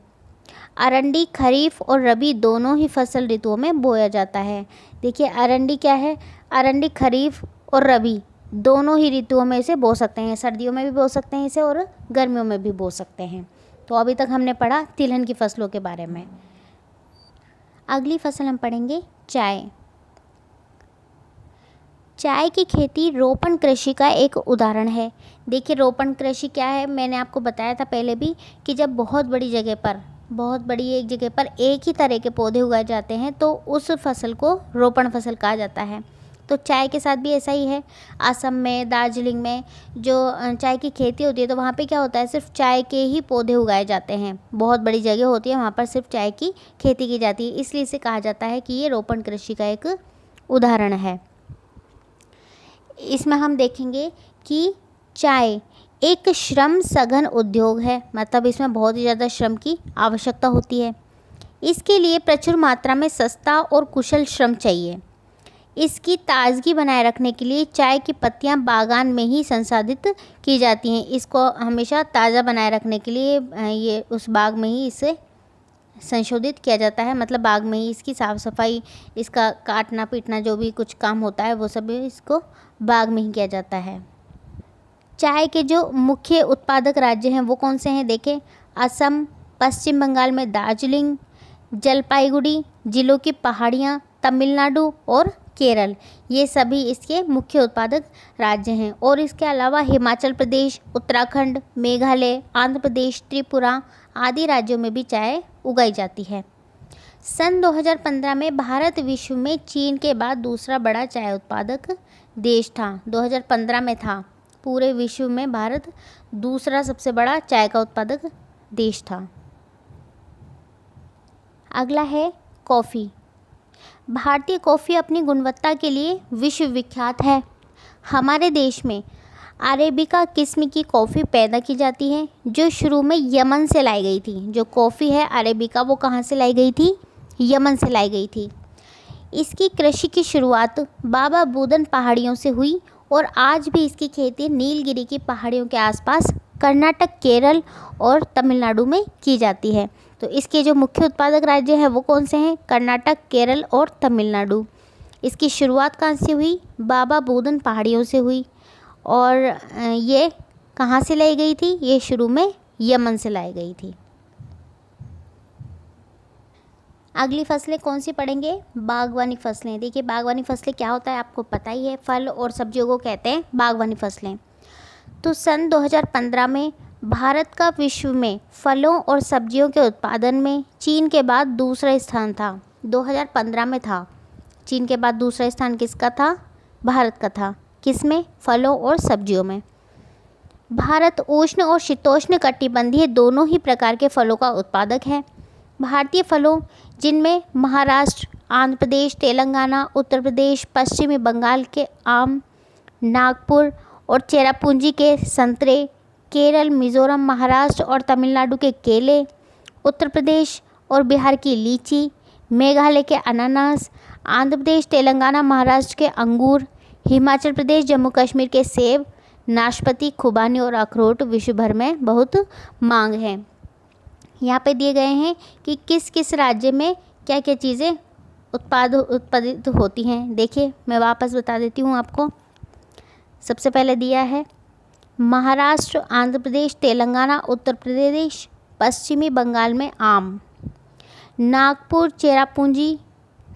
अरंडी खरीफ और रबी दोनों ही फसल ऋतुओं में बोया जाता है। देखिए अरंडी क्या है? अरंडी खरीफ और रबी दोनों ही ऋतुओं में इसे बो सकते हैं। सर्दियों में भी बो सकते हैं इसे और गर्मियों में भी बो सकते हैं। तो अभी तक हमने पढ़ा तिलहन की फसलों के बारे में। अगली फसल हम पढ़ेंगे चाय। चाय की खेती रोपण कृषि का एक उदाहरण है। देखिए रोपण कृषि क्या है, मैंने आपको बताया था पहले भी कि जब बहुत बड़ी एक जगह पर एक ही तरह के पौधे उगाए जाते हैं तो उस फसल को रोपण फसल कहा जाता है। तो चाय के साथ भी ऐसा ही है। असम में, दार्जिलिंग में जो चाय की खेती होती है तो वहाँ पे क्या होता है, सिर्फ चाय के ही पौधे उगाए जाते हैं। बहुत बड़ी जगह होती है, वहाँ पर सिर्फ चाय की खेती की जाती है, इसलिए इसे कहा जाता है कि ये रोपण कृषि का एक उदाहरण है। इसमें हम देखेंगे कि चाय एक श्रम सघन उद्योग है, मतलब इसमें बहुत ही ज़्यादा श्रम की आवश्यकता होती है। इसके लिए प्रचुर मात्रा में सस्ता और कुशल श्रम चाहिए। इसकी ताज़गी बनाए रखने के लिए चाय की पत्तियां बागान में ही संसाधित की जाती हैं। इसको हमेशा ताज़ा बनाए रखने के लिए ये उस बाग में ही इसे संशोधित किया जाता है, मतलब बाग में ही इसकी साफ़ सफाई, इसका काटना पीटना जो भी कुछ काम होता है वो सब इसको बाग में ही किया जाता है। चाय के जो मुख्य उत्पादक राज्य हैं वो कौन से हैं देखें। असम, पश्चिम बंगाल में दार्जिलिंग, जलपाईगुड़ी जिलों की पहाड़ियाँ, तमिलनाडु और केरल, ये सभी इसके मुख्य उत्पादक राज्य हैं। और इसके अलावा हिमाचल प्रदेश, उत्तराखंड, मेघालय, आंध्र प्रदेश, त्रिपुरा आदि राज्यों में भी चाय उगाई जाती है। सन 2015 में भारत विश्व में चीन के बाद दूसरा बड़ा चाय उत्पादक देश था। 2015 में था, पूरे विश्व में भारत दूसरा सबसे बड़ा चाय का उत्पादक देश था। अगला है कॉफ़ी। भारतीय कॉफ़ी अपनी गुणवत्ता के लिए विश्व विख्यात है। हमारे देश में अरेबिका किस्म की कॉफ़ी पैदा की जाती है, जो शुरू में यमन से लाई गई थी। जो कॉफ़ी है अरेबिका, वो कहाँ से लाई गई थी? यमन से लाई गई थी। इसकी कृषि की शुरुआत बाबा बूदन पहाड़ियों से हुई और आज भी इसकी खेती नीलगिरी की पहाड़ियों के आसपास कर्नाटक, केरल और तमिलनाडु में की जाती है। तो इसके जो मुख्य उत्पादक राज्य हैं वो कौन से हैं? कर्नाटक, केरल और तमिलनाडु। इसकी शुरुआत कहाँ से हुई? बाबा बूदन पहाड़ियों से हुई। और ये कहाँ से लाई गई थी? ये शुरू में यमन से लाई गई थी। अगली फसलें कौन सी पढ़ेंगे? बागवानी फसलें। देखिए बागवानी फसलें क्या होता है आपको पता ही है, फल और सब्जियों को कहते हैं बागवानी फसलें। तो सन 2015 में भारत का विश्व में फलों और सब्जियों के उत्पादन में चीन के बाद दूसरा स्थान था। 2015 में था। चीन के बाद दूसरा स्थान किसका था? भारत का था। किसमें? फलों और सब्जियों में। भारत उष्ण और शीतोष्ण कटिबंधीय दोनों ही प्रकार के फलों का उत्पादक है। भारतीय फलों जिनमें महाराष्ट्र, आंध्र प्रदेश, तेलंगाना, उत्तर प्रदेश, पश्चिमी बंगाल के आम, नागपुर और चेरापूंजी के संतरे, केरल, मिज़ोरम, महाराष्ट्र और तमिलनाडु के केले, उत्तर प्रदेश और बिहार की लीची, मेघालय के अनानास, आंध्र प्रदेश, तेलंगाना, महाराष्ट्र के अंगूर, हिमाचल प्रदेश, जम्मू कश्मीर के सेब, नाशपाती, खुबानी और अखरोट विश्व भर में बहुत मांग है। यहाँ पे दिए गए हैं कि किस किस राज्य में क्या क्या चीज़ें उत्पादित होती हैं। देखिए मैं वापस बता देती हूँ आपको। सबसे पहले दिया है महाराष्ट्र, आंध्र प्रदेश, तेलंगाना, उत्तर प्रदेश, पश्चिमी बंगाल में आम, नागपुर, चेरापूंजी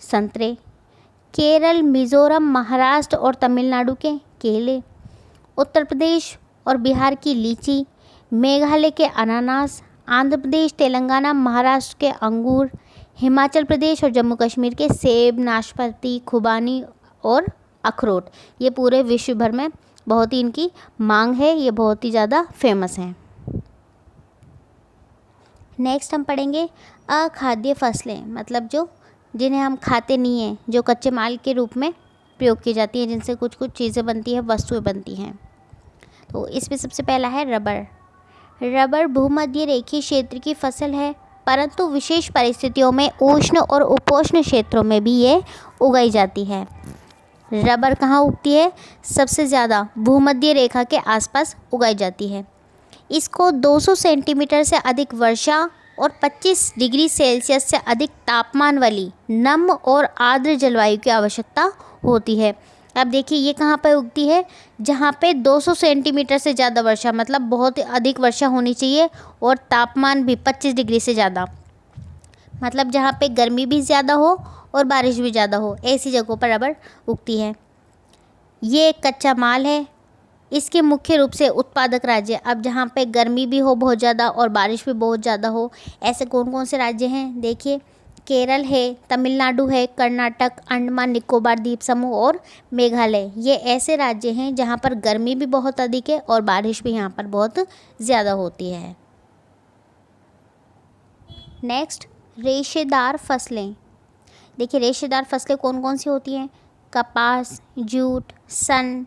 संतरे, केरल, मिज़ोरम, महाराष्ट्र और तमिलनाडु के केले, उत्तर प्रदेश और बिहार की लीची, मेघालय के अनानास, आंध्र प्रदेश, तेलंगाना, महाराष्ट्र के अंगूर, हिमाचल प्रदेश और जम्मू कश्मीर के सेब, नाशपाती, खुबानी और अखरोट। ये पूरे विश्व भर में बहुत ही इनकी मांग है, ये बहुत ही ज़्यादा फेमस हैं। नेक्स्ट हम पढ़ेंगे अखाद्य फसलें, मतलब जिन्हें हम खाते नहीं हैं, जो कच्चे माल के रूप में प्रयोग की जाती हैं, जिनसे कुछ कुछ चीज़ें बनती हैं, वस्तुएं बनती हैं। तो इसमें सबसे पहला है रबर। रबर भूमध्य रेखीय क्षेत्र की फसल है, परंतु विशेष परिस्थितियों में उष्ण और उपोष्ण क्षेत्रों में भी ये उगाई जाती है। रबर कहाँ उगती है? सबसे ज़्यादा भूमध्य रेखा के आसपास उगाई जाती है। इसको 200 सेंटीमीटर से अधिक वर्षा और 25 डिग्री सेल्सियस से अधिक तापमान वाली नम और आर्द्र जलवायु की आवश्यकता होती है। अब देखिए ये कहाँ पर उगती है? जहाँ पे 200 सेंटीमीटर से ज़्यादा वर्षा, मतलब बहुत अधिक वर्षा होनी चाहिए, और तापमान भी 25 डिग्री से ज़्यादा, मतलब जहाँ पे गर्मी भी ज़्यादा हो और बारिश भी ज़्यादा हो, ऐसी जगहों पर रबर उगती है। ये एक कच्चा माल है। इसके मुख्य रूप से उत्पादक राज्य, अब जहाँ पे गर्मी भी हो बहुत ज़्यादा और बारिश भी बहुत ज़्यादा हो, ऐसे कौन कौन से राज्य हैं? देखिए केरल है, तमिलनाडु है, कर्नाटक, अंडमान निकोबार द्वीप समूह और मेघालय। ये ऐसे राज्य हैं जहाँ पर गर्मी भी बहुत अधिक है और बारिश भी यहाँ पर बहुत ज़्यादा होती है। नेक्स्ट रेशेदार फसलें। देखिए रेशेदार फसलें कौन कौन सी होती हैं? कपास, जूट, सन,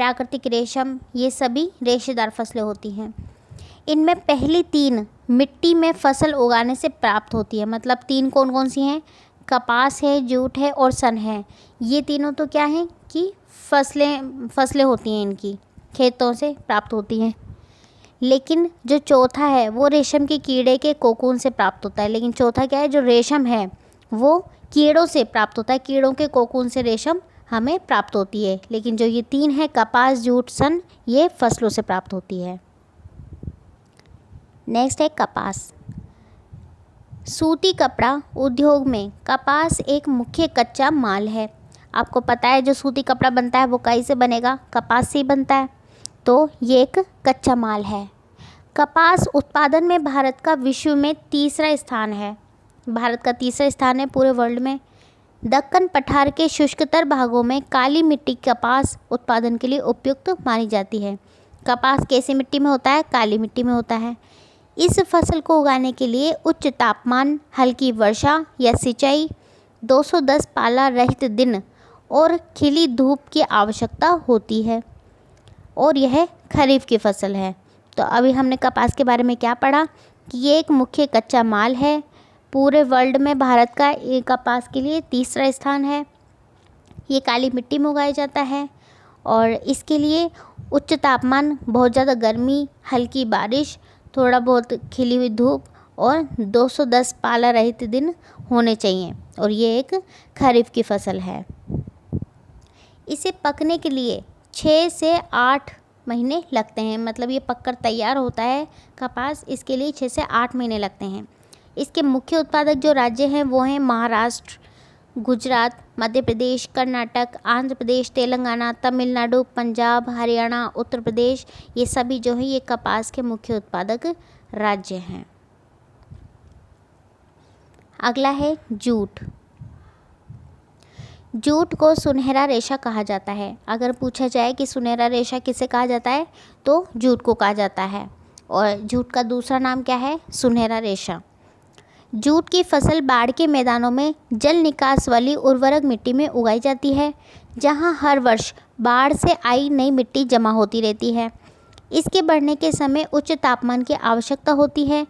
प्राकृतिक रेशम, ये सभी रेशेदार फसलें होती हैं। इनमें पहली 3 मिट्टी में फसल उगाने से प्राप्त होती है। मतलब 3 कौन कौन सी हैं? कपास है, जूट है और सन है। ये तीनों तो क्या हैं कि फसलें होती हैं, इनकी खेतों से प्राप्त होती हैं। लेकिन जो चौथा है वो रेशम के कीड़े के कोकून से प्राप्त होता है। लेकिन चौथा क्या है? जो रेशम है वो कीड़ों से प्राप्त होता है, कीड़ों के कोकून से रेशम हमें प्राप्त होती है। लेकिन जो ये 3 है, कपास, जूट, सन, ये फसलों से प्राप्त होती है। नेक्स्ट है कपास। सूती कपड़ा उद्योग में कपास एक मुख्य कच्चा माल है। आपको पता है जो सूती कपड़ा बनता है वो कहीं से बनेगा? कपास से ही बनता है। तो ये एक कच्चा माल है। कपास उत्पादन में भारत का विश्व में तीसरा स्थान है। भारत का तीसरा स्थान है पूरे वर्ल्ड में। दक्कन पठार के शुष्कतर भागों में काली मिट्टी कपास उत्पादन के लिए उपयुक्त मानी जाती है। कपास कैसी मिट्टी में होता है? काली मिट्टी में होता है। इस फसल को उगाने के लिए उच्च तापमान, हल्की वर्षा या सिंचाई, 210 पाला रहित दिन और खिली धूप की आवश्यकता होती है। और यह खरीफ की फसल है। तो अभी हमने कपास के बारे में क्या पढ़ा कि ये एक मुख्य कच्चा माल है। पूरे वर्ल्ड में भारत का ये कपास के लिए तीसरा स्थान है। ये काली मिट्टी में उगाया जाता है और इसके लिए उच्च तापमान, बहुत ज़्यादा गर्मी, हल्की बारिश, थोड़ा बहुत खिली हुई धूप और 210 पाला रहित दिन होने चाहिए। और ये एक खरीफ की फसल है। इसे पकने के लिए 6 से 8 महीने लगते हैं। मतलब ये पककर तैयार होता है कपास, इसके लिए 6 से 8 महीने लगते हैं। इसके मुख्य उत्पादक जो राज्य हैं वो हैं महाराष्ट्र, गुजरात, मध्य प्रदेश, कर्नाटक, आंध्र प्रदेश, तेलंगाना, तमिलनाडु, पंजाब, हरियाणा, उत्तर प्रदेश। ये सभी जो हैं ये कपास के मुख्य उत्पादक राज्य हैं। अगला है जूट। जूट को सुनहरा रेशा कहा जाता है। अगर पूछा जाए कि सुनहरा रेशा किसे कहा जाता है तो जूट को कहा जाता है। और जूट का दूसरा नाम क्या है? सुनहरा रेशा। जूट की फसल बाढ़ के मैदानों में जल निकास वाली उर्वरक मिट्टी में उगाई जाती है, जहां हर वर्ष बाढ़ से आई नई मिट्टी जमा होती रहती है। इसके बढ़ने के समय उच्च तापमान की आवश्यकता होती है।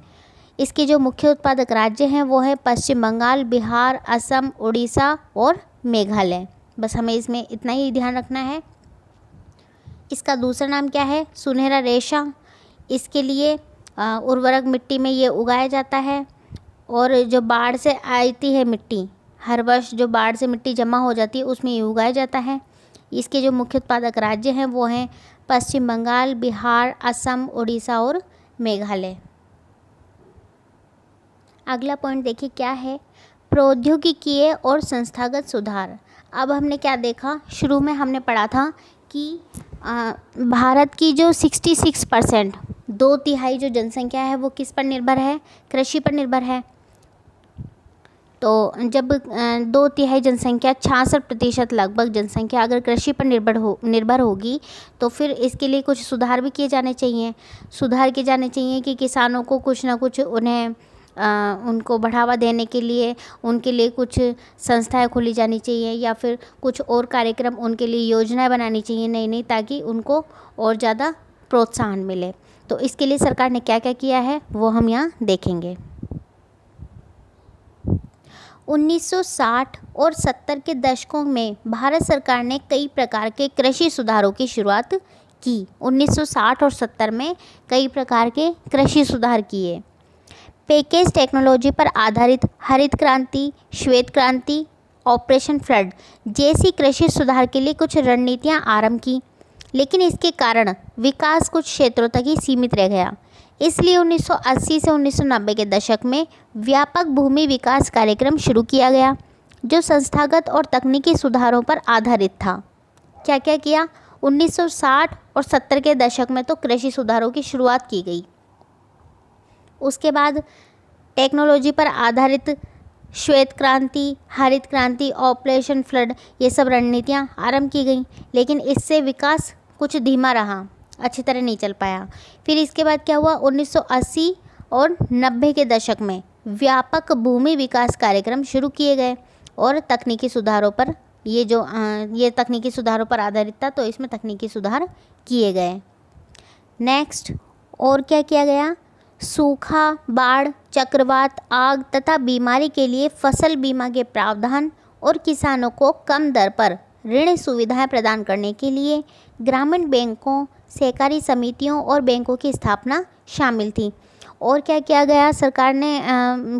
इसके जो मुख्य उत्पादक राज्य हैं वो है पश्चिम बंगाल, बिहार, असम, उड़ीसा और मेघालय। बस हमें इसमें इतना ही ध्यान रखना है। इसका दूसरा नाम क्या है? सुनहरा रेशा। इसके लिए उर्वरक मिट्टी में ये उगाया जाता है। और जो बाढ़ से आती है मिट्टी, हर वर्ष जो बाढ़ से मिट्टी जमा हो जाती है उसमें ये उगाया जाता है। इसके जो मुख्य उत्पादक राज्य हैं वो हैं पश्चिम बंगाल, बिहार, असम, उड़ीसा और मेघालय। अगला पॉइंट देखिए क्या है? प्रौद्योगिकीय और संस्थागत सुधार। अब हमने क्या देखा? शुरू में हमने पढ़ा था कि भारत की जो 66%, 2/3 जो जनसंख्या है वो किस पर निर्भर है? कृषि पर निर्भर है। तो जब 2/3 जनसंख्या, 66% लगभग जनसंख्या अगर कृषि पर निर्भर होगी तो फिर इसके लिए कुछ सुधार भी किए जाने चाहिए। सुधार किए जाने चाहिए कि किसानों को कुछ ना कुछ उनको बढ़ावा देने के लिए उनके लिए कुछ संस्थाएं खोली जानी चाहिए या फिर कुछ और कार्यक्रम उनके लिए योजनाएं बनानी चाहिए नई नई, ताकि उनको और ज़्यादा प्रोत्साहन मिले। तो इसके लिए सरकार ने क्या क्या किया है वो हम यहाँ देखेंगे। 1960 और 70 के दशकों में भारत सरकार ने कई प्रकार के कृषि सुधारों की शुरुआत की। 1960 और 70 में कई प्रकार के कृषि सुधार किए। पैकेज टेक्नोलॉजी पर आधारित हरित क्रांति, श्वेत क्रांति, ऑपरेशन फ्लड जैसी कृषि सुधार के लिए कुछ रणनीतियां आरंभ की, लेकिन इसके कारण विकास कुछ क्षेत्रों तक ही सीमित रह गया। इसलिए 1980 से 1990 के दशक में व्यापक भूमि विकास कार्यक्रम शुरू किया गया, जो संस्थागत और तकनीकी सुधारों पर आधारित था। क्या क्या किया? 1960 और 70 के दशक में तो कृषि सुधारों की शुरुआत की गई। उसके बाद टेक्नोलॉजी पर आधारित श्वेत क्रांति, हरित क्रांति, ऑपरेशन फ्लड ये सब रणनीतियाँ आरंभ की गई, लेकिन इससे विकास कुछ धीमा रहा, अच्छी तरह नहीं चल पाया। फिर इसके बाद क्या हुआ? 1980 और 90 के दशक में व्यापक भूमि विकास कार्यक्रम शुरू किए गए और तकनीकी सुधारों पर ये तकनीकी सुधारों पर आधारित था, तो इसमें तकनीकी सुधार किए गए। नेक्स्ट, और क्या किया गया? सूखा, बाढ़, चक्रवात, आग तथा बीमारी के लिए फसल बीमा के प्रावधान और किसानों को कम दर पर ऋण सुविधाएं प्रदान करने के लिए ग्रामीण बैंकों, सहकारी समितियों और बैंकों की स्थापना शामिल थी। और क्या किया गया? सरकार ने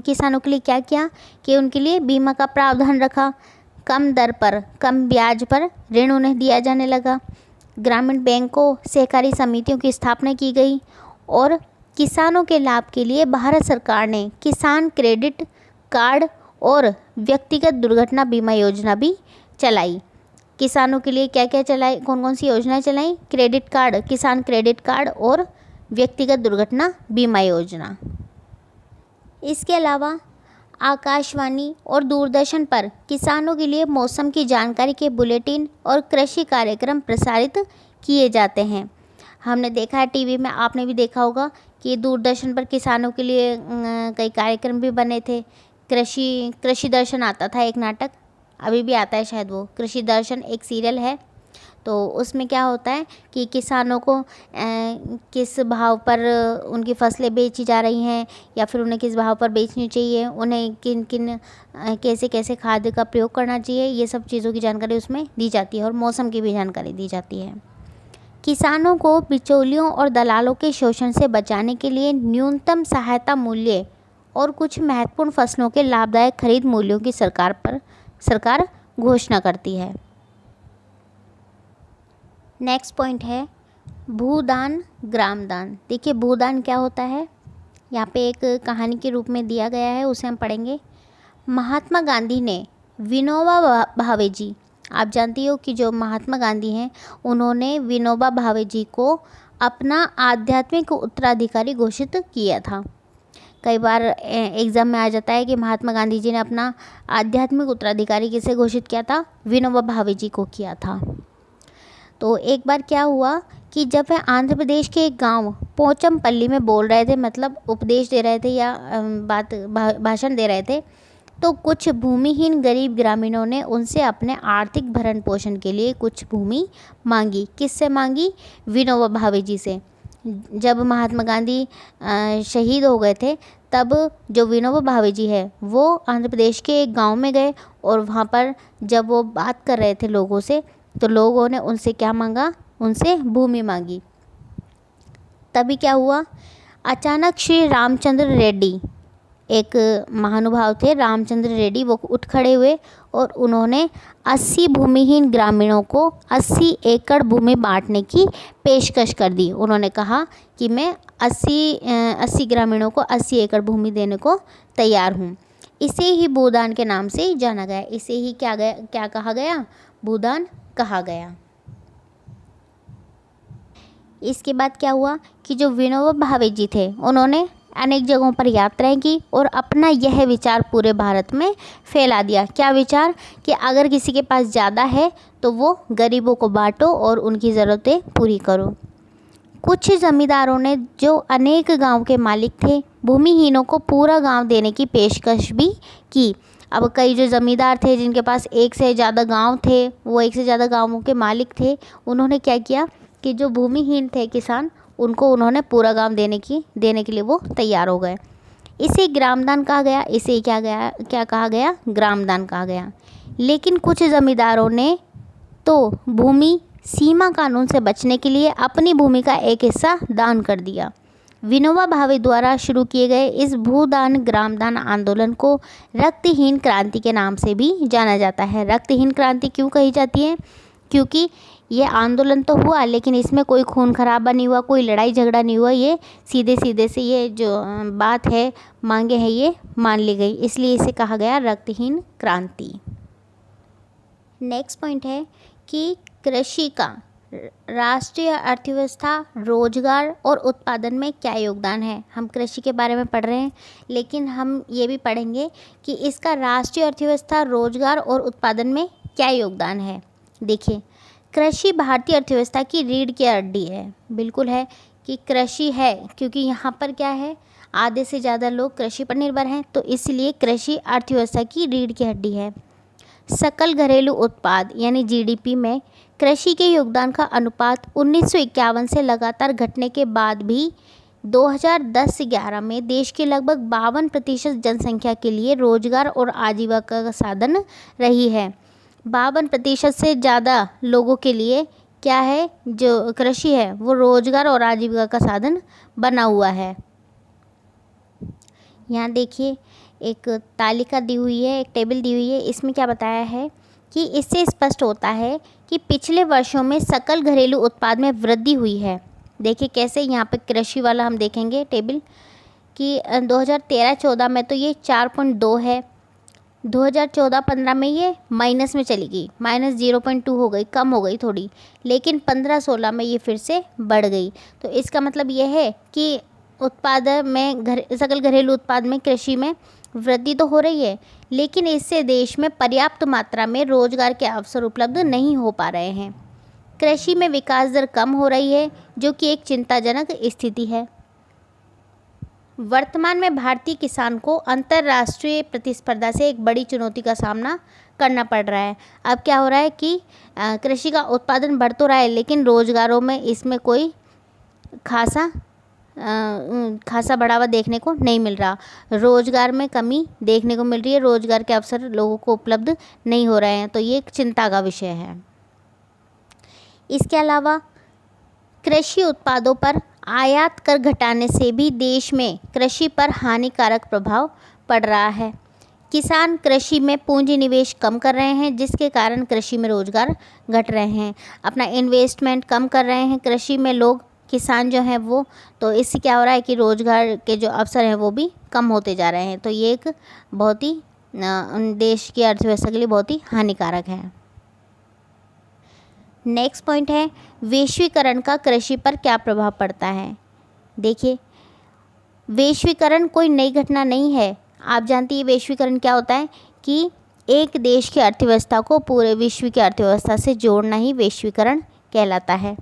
किसानों के लिए क्या किया कि उनके लिए बीमा का प्रावधान रखा, कम दर पर, कम ब्याज पर ऋण उन्हें दिया जाने लगा, ग्रामीण बैंकों, सहकारी समितियों की स्थापना की गई और किसानों के लाभ के लिए भारत सरकार ने किसान क्रेडिट कार्ड और व्यक्तिगत दुर्घटना बीमा योजना भी चलाई। किसानों के लिए क्या क्या चलाई, कौन कौन सी योजनाएं चलाई? क्रेडिट कार्ड, किसान क्रेडिट कार्ड और व्यक्तिगत दुर्घटना बीमा योजना। इसके अलावा आकाशवाणी और दूरदर्शन पर किसानों के लिए मौसम की जानकारी के बुलेटिन और कृषि कार्यक्रम प्रसारित किए जाते हैं। हमने देखा है टीवी में, आपने भी देखा होगा कि दूरदर्शन पर किसानों के लिए कई कार्यक्रम भी बने थे। कृषि दर्शन आता था, एक नाटक, अभी भी आता है शायद, वो कृषि दर्शन एक सीरियल है। तो उसमें क्या होता है कि किसानों को किस भाव पर उनकी फसलें बेची जा रही हैं या फिर उन्हें किस भाव पर बेचनी चाहिए, उन्हें किन किन कैसे कैसे खाद का प्रयोग करना चाहिए, ये सब चीज़ों की जानकारी उसमें दी जाती है और मौसम की भी जानकारी दी जाती है। किसानों को बिचौलियों और दलालों के शोषण से बचाने के लिए न्यूनतम सहायता मूल्य और कुछ महत्वपूर्ण फसलों के लाभदायक खरीद मूल्यों की सरकार घोषणा करती है। नेक्स्ट पॉइंट है भूदान, ग्रामदान। देखिए भूदान क्या होता है, यहाँ पे एक कहानी के रूप में दिया गया है, उसे हम पढ़ेंगे। महात्मा गांधी ने विनोबा भावे जी, आप जानती हो कि जो महात्मा गांधी हैं उन्होंने विनोबा भावे जी को अपना आध्यात्मिक उत्तराधिकारी घोषित किया था। कई बार एग्ज़ाम में आ जाता है कि महात्मा गांधी जी ने अपना आध्यात्मिक उत्तराधिकारी किसे घोषित किया था? विनोबा भावे जी को किया था। तो एक बार क्या हुआ कि जब वह आंध्र प्रदेश के एक गांव पोचमपल्ली में बोल रहे थे, मतलब उपदेश दे रहे थे या भाषण दे रहे थे, तो कुछ भूमिहीन गरीब ग्रामीणों ने उनसे अपने आर्थिक भरण पोषण के लिए कुछ भूमि मांगी। किससे मांगी? विनोबा भावे जी से। जब महात्मा गांधी शहीद हो गए थे, तब जो विनोबा भावे जी है वो आंध्र प्रदेश के एक गांव में गए और वहाँ पर जब वो बात कर रहे थे लोगों से, तो लोगों ने उनसे क्या मांगा? उनसे भूमि मांगी। तभी क्या हुआ? अचानक श्री रामचंद्र रेड्डी, एक महानुभाव थे रामचंद्र रेड्डी, वो उठ खड़े हुए और उन्होंने 80 भूमिहीन ग्रामीणों को 80 एकड़ भूमि बांटने की पेशकश कर दी। उन्होंने कहा कि मैं 80 ग्रामीणों को 80 एकड़ भूमि देने को तैयार हूँ। इसे ही भूदान के नाम से जाना गया। इसे ही क्या कहा गया? भूदान कहा गया। इसके बाद क्या हुआ कि जो विनोबा भावे जी थे उन्होंने अनेक जगहों पर यात्राएं की और अपना यह विचार पूरे भारत में फैला दिया। क्या विचार? कि अगर किसी के पास ज़्यादा है तो वो गरीबों को बांटो और उनकी ज़रूरतें पूरी करो। कुछ ज़मींदारों ने, जो अनेक गांव के मालिक थे, भूमिहीनों को पूरा गांव देने की पेशकश भी की। अब कई जो ज़मींदार थे जिनके पास एक से ज़्यादा गांव थे, वो एक से ज़्यादा गांवों के मालिक थे, उन्होंने क्या किया कि जो भूमिहीन थे किसान, उनको उन्होंने पूरा गांव देने के लिए वो तैयार हो गए। इसे ग्रामदान कहा गया। इसे क्या कहा गया? ग्रामदान कहा गया। लेकिन कुछ ज़मींदारों ने तो भूमि सीमा कानून से बचने के लिए अपनी भूमि का एक हिस्सा दान कर दिया। विनोबा भावे द्वारा शुरू किए गए इस भूदान ग्रामदान आंदोलन को रक्तहीन क्रांति के नाम से भी जाना जाता है। रक्तहीन क्रांति क्यों कही जाती है? क्योंकि ये आंदोलन तो हुआ लेकिन इसमें कोई खून खराबा नहीं हुआ, कोई लड़ाई झगड़ा नहीं हुआ, ये सीधे से ये जो बात है, मांगे हैं, ये मान ली गई, इसलिए इसे कहा गया रक्तहीन क्रांति। नेक्स्ट पॉइंट है कि कृषि का राष्ट्रीय अर्थव्यवस्था, रोजगार और उत्पादन में क्या योगदान है। हम कृषि के बारे में पढ़ रहे हैं लेकिन हम ये भी पढ़ेंगे कि इसका राष्ट्रीय अर्थव्यवस्था, रोजगार और उत्पादन में क्या योगदान है। देखिए, कृषि भारतीय अर्थव्यवस्था की रीढ़ की हड्डी है। बिल्कुल है कि कृषि है, क्योंकि यहाँ पर क्या है, आधे से ज़्यादा लोग कृषि पर निर्भर हैं, तो इसलिए कृषि अर्थव्यवस्था की रीढ़ की हड्डी है। सकल घरेलू उत्पाद यानी जीडीपी में कृषि के योगदान का अनुपात 1951 से लगातार घटने के बाद भी 2010-11 में देश के लगभग 52% जनसंख्या के लिए रोजगार और आजीविका का साधन रही है। 52% से ज़्यादा लोगों के लिए क्या है, जो कृषि है वो रोजगार और आजीविका का साधन बना हुआ है। यहाँ देखिए एक तालिका दी हुई है, एक टेबल दी हुई है। इसमें क्या बताया है कि इससे स्पष्ट होता है कि पिछले वर्षों में सकल घरेलू उत्पाद में वृद्धि हुई है। देखिए कैसे, यहाँ पे कृषि वाला हम देखेंगे टेबल कि 2013-14 में तो ये 4.2 है, 2014-15 में ये माइनस में चली गई, -0.2 हो गई, कम हो गई थोड़ी, लेकिन 15-16 में ये फिर से बढ़ गई। तो इसका मतलब ये है कि उत्पाद में सकल घरेलू उत्पाद में कृषि में वृद्धि तो हो रही है, लेकिन इससे देश में पर्याप्त मात्रा में रोजगार के अवसर उपलब्ध नहीं हो पा रहे हैं। कृषि में विकास दर कम हो रही है, जो कि एक चिंताजनक स्थिति है। वर्तमान में भारतीय किसान को अंतर्राष्ट्रीय प्रतिस्पर्धा से एक बड़ी चुनौती का सामना करना पड़ रहा है। अब क्या हो रहा है कि कृषि का उत्पादन बढ़ तो रहा है, लेकिन रोजगारों में इसमें कोई खासा बढ़ावा देखने को नहीं मिल रहा। रोजगार में कमी देखने को मिल रही है, रोजगार के अवसर लोगों को उपलब्ध नहीं हो रहे हैं, तो ये एक चिंता का विषय है। इसके अलावा कृषि उत्पादों पर आयात कर घटाने से भी देश में कृषि पर हानिकारक प्रभाव पड़ रहा है। किसान कृषि में पूंजी निवेश कम कर रहे हैं, जिसके कारण कृषि में रोजगार घट रहे हैं, अपना इन्वेस्टमेंट कम कर रहे हैं कृषि में लोग, किसान जो हैं वो। तो इससे क्या हो रहा है कि रोजगार के जो अवसर हैं वो भी कम होते जा रहे हैं। तो ये एक बहुत ही देश की अर्थव्यवस्था के लिए बहुत ही हानिकारक है। नेक्स्ट पॉइंट है वैश्वीकरण का कृषि पर क्या प्रभाव पड़ता है। देखिए वैश्वीकरण कोई नई घटना नहीं है। आप जानती हैं वैश्वीकरण क्या होता है कि एक देश की अर्थव्यवस्था को पूरे विश्व की अर्थव्यवस्था से जोड़ना ही वैश्वीकरण कहलाता है।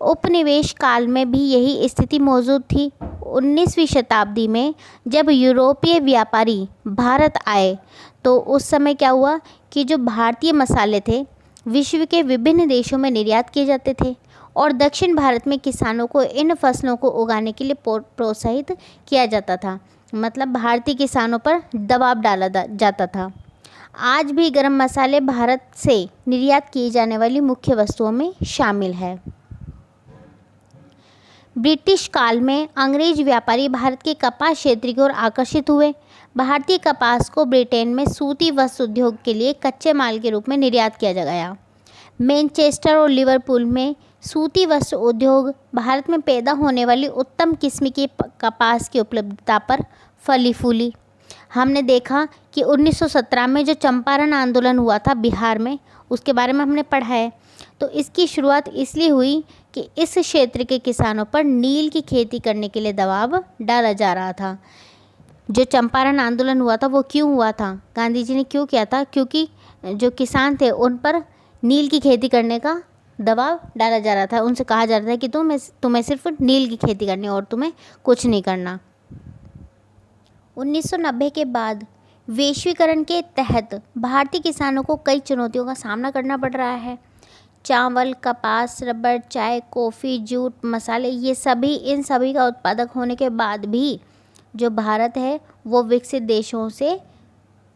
उपनिवेश काल में भी यही स्थिति मौजूद थी। 19वीं शताब्दी में जब यूरोपीय व्यापारी भारत आए तो उस समय क्या हुआ कि जो भारतीय मसाले थे विश्व के विभिन्न देशों में निर्यात किए जाते थे और दक्षिण भारत में किसानों को इन फसलों को उगाने के लिए प्रोत्साहित किया जाता था। मतलब भारतीय किसानों पर दबाव डाला जाता था। आज भी गरम मसाले भारत से निर्यात की जाने वाली मुख्य वस्तुओं में शामिल है। ब्रिटिश काल में अंग्रेज व्यापारी भारत के कपास क्षेत्र की ओर आकर्षित हुए। भारतीय कपास को ब्रिटेन में सूती वस्त्र उद्योग के लिए कच्चे माल के रूप में निर्यात किया गया। मैनचेस्टर और लिवरपूल में सूती वस्त्र उद्योग भारत में पैदा होने वाली उत्तम किस्म की कपास की उपलब्धता पर फली फूली। हमने देखा कि 1917 में जो चंपारण आंदोलन हुआ था बिहार में, उसके बारे में हमने पढ़ा है। तो इसकी शुरुआत इसलिए हुई कि इस क्षेत्र के किसानों पर नील की खेती करने के लिए दबाव डाला जा रहा था। जो चंपारण आंदोलन हुआ था वो क्यों हुआ था, गांधी जी ने क्यों किया था? क्योंकि जो किसान थे उन पर नील की खेती करने का दबाव डाला जा रहा था। उनसे कहा जा रहा था कि तुम्हें सिर्फ नील की खेती करनी है और तुम्हें कुछ नहीं करना। 1990 के बाद वैश्वीकरण के तहत भारतीय किसानों को कई चुनौतियों का सामना करना पड़ रहा है। चावल, कपास, रबर, चाय, कॉफ़ी, जूट, मसाले, ये सभी इन सभी का उत्पादक होने के बाद भी जो भारत है वो विकसित देशों से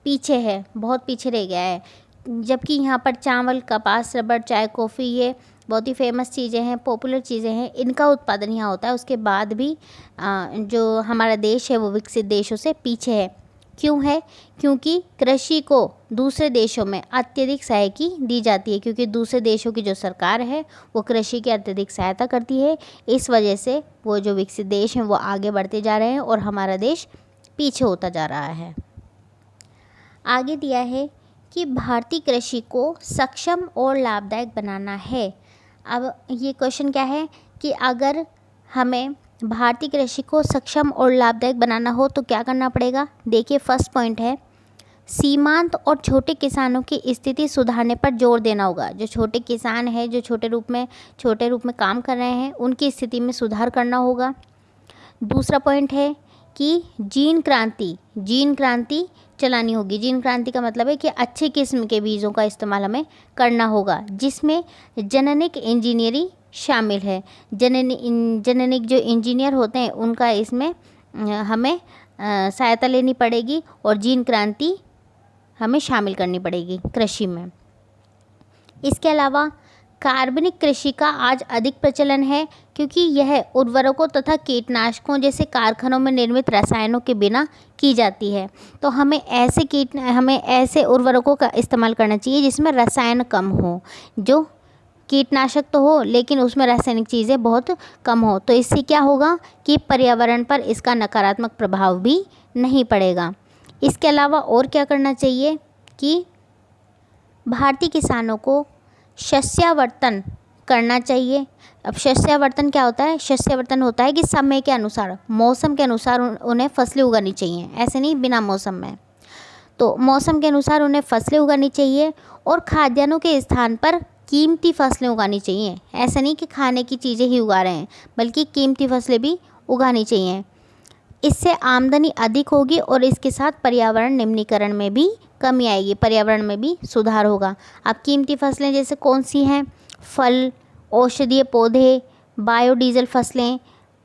पीछे है, बहुत पीछे रह गया है। जबकि यहाँ पर चावल, कपास, रबर, चाय, कॉफ़ी ये बहुत ही फेमस चीज़ें हैं, पॉपुलर चीज़ें हैं, इनका उत्पादन यहाँ होता है। उसके बाद भी जो हमारा देश है वो विकसित देशों से पीछे है। क्यों है? क्योंकि कृषि को दूसरे देशों में अत्यधिक सहायता दी जाती है, क्योंकि दूसरे देशों की जो सरकार है वो कृषि की अत्यधिक सहायता करती है। इस वजह से वो जो विकसित देश हैं वो आगे बढ़ते जा रहे हैं और हमारा देश पीछे होता जा रहा है। आगे दिया है कि भारतीय कृषि को सक्षम और लाभदायक बनाना है। अब ये क्वेश्चन क्या है कि अगर हमें भारतीय कृषि को सक्षम और लाभदायक बनाना हो तो क्या करना पड़ेगा। देखिए फर्स्ट पॉइंट है सीमांत और छोटे किसानों की स्थिति सुधारने पर जोर देना होगा। जो छोटे किसान हैं, जो छोटे रूप में काम कर रहे हैं, उनकी स्थिति में सुधार करना होगा। दूसरा पॉइंट है कि जीन क्रांति चलानी होगी। जीन क्रांति का मतलब है कि अच्छे किस्म के बीजों का इस्तेमाल हमें करना होगा, जिसमें जेनेटिक इंजीनियरिंग शामिल है। जेनेटिक जो इंजीनियर होते हैं उनका इसमें हमें सहायता लेनी पड़ेगी और जीन क्रांति हमें शामिल करनी पड़ेगी कृषि में। इसके अलावा कार्बनिक कृषि का आज अधिक प्रचलन है, क्योंकि यह उर्वरकों तथा कीटनाशकों जैसे कारखानों में निर्मित रसायनों के बिना की जाती है। तो हमें ऐसे उर्वरकों का इस्तेमाल करना चाहिए जिसमें रसायन कम हो, जो कीटनाशक तो हो लेकिन उसमें रासायनिक चीज़ें बहुत कम हो। तो इससे क्या होगा कि पर्यावरण पर इसका नकारात्मक प्रभाव भी नहीं पड़ेगा। इसके अलावा और क्या करना चाहिए कि भारतीय किसानों को शस्यावर्तन करना चाहिए। अब शस्यावर्तन क्या होता है? शस्यावर्तन होता है कि समय के अनुसार, मौसम के अनुसार उन्हें फसलें उगानी चाहिए, ऐसे नहीं बिना मौसम में। तो मौसम के अनुसार उन्हें फसलें उगानी चाहिए और खाद्यान्नों के स्थान पर कीमती फसलें उगानी चाहिए। ऐसा नहीं कि खाने की चीज़ें ही उगा रहे हैं, बल्कि कीमती फसलें भी उगानी चाहिए। इससे आमदनी अधिक होगी और इसके साथ पर्यावरण निम्नीकरण में भी कमी आएगी, पर्यावरण में भी सुधार होगा। अब कीमती फसलें जैसे कौन सी हैं? फल, औषधीय पौधे, बायोडीजल फसलें,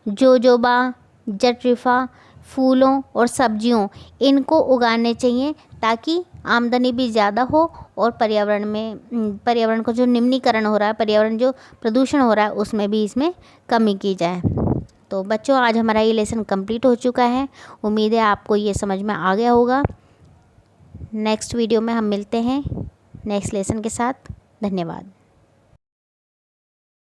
जोजोबा, जट्रिफा, फूलों और सब्जियों, इनको उगाने चाहिए ताकि आमदनी भी ज़्यादा हो और पर्यावरण को जो निम्नीकरण हो रहा है, पर्यावरण जो प्रदूषण हो रहा है, उसमें भी इसमें कमी की जाए। तो बच्चों, आज हमारा ये लेसन कंप्लीट हो चुका है। उम्मीद है आपको ये समझ में आ गया होगा। नेक्स्ट वीडियो में हम मिलते हैं नेक्स्ट लेसन के साथ। धन्यवाद।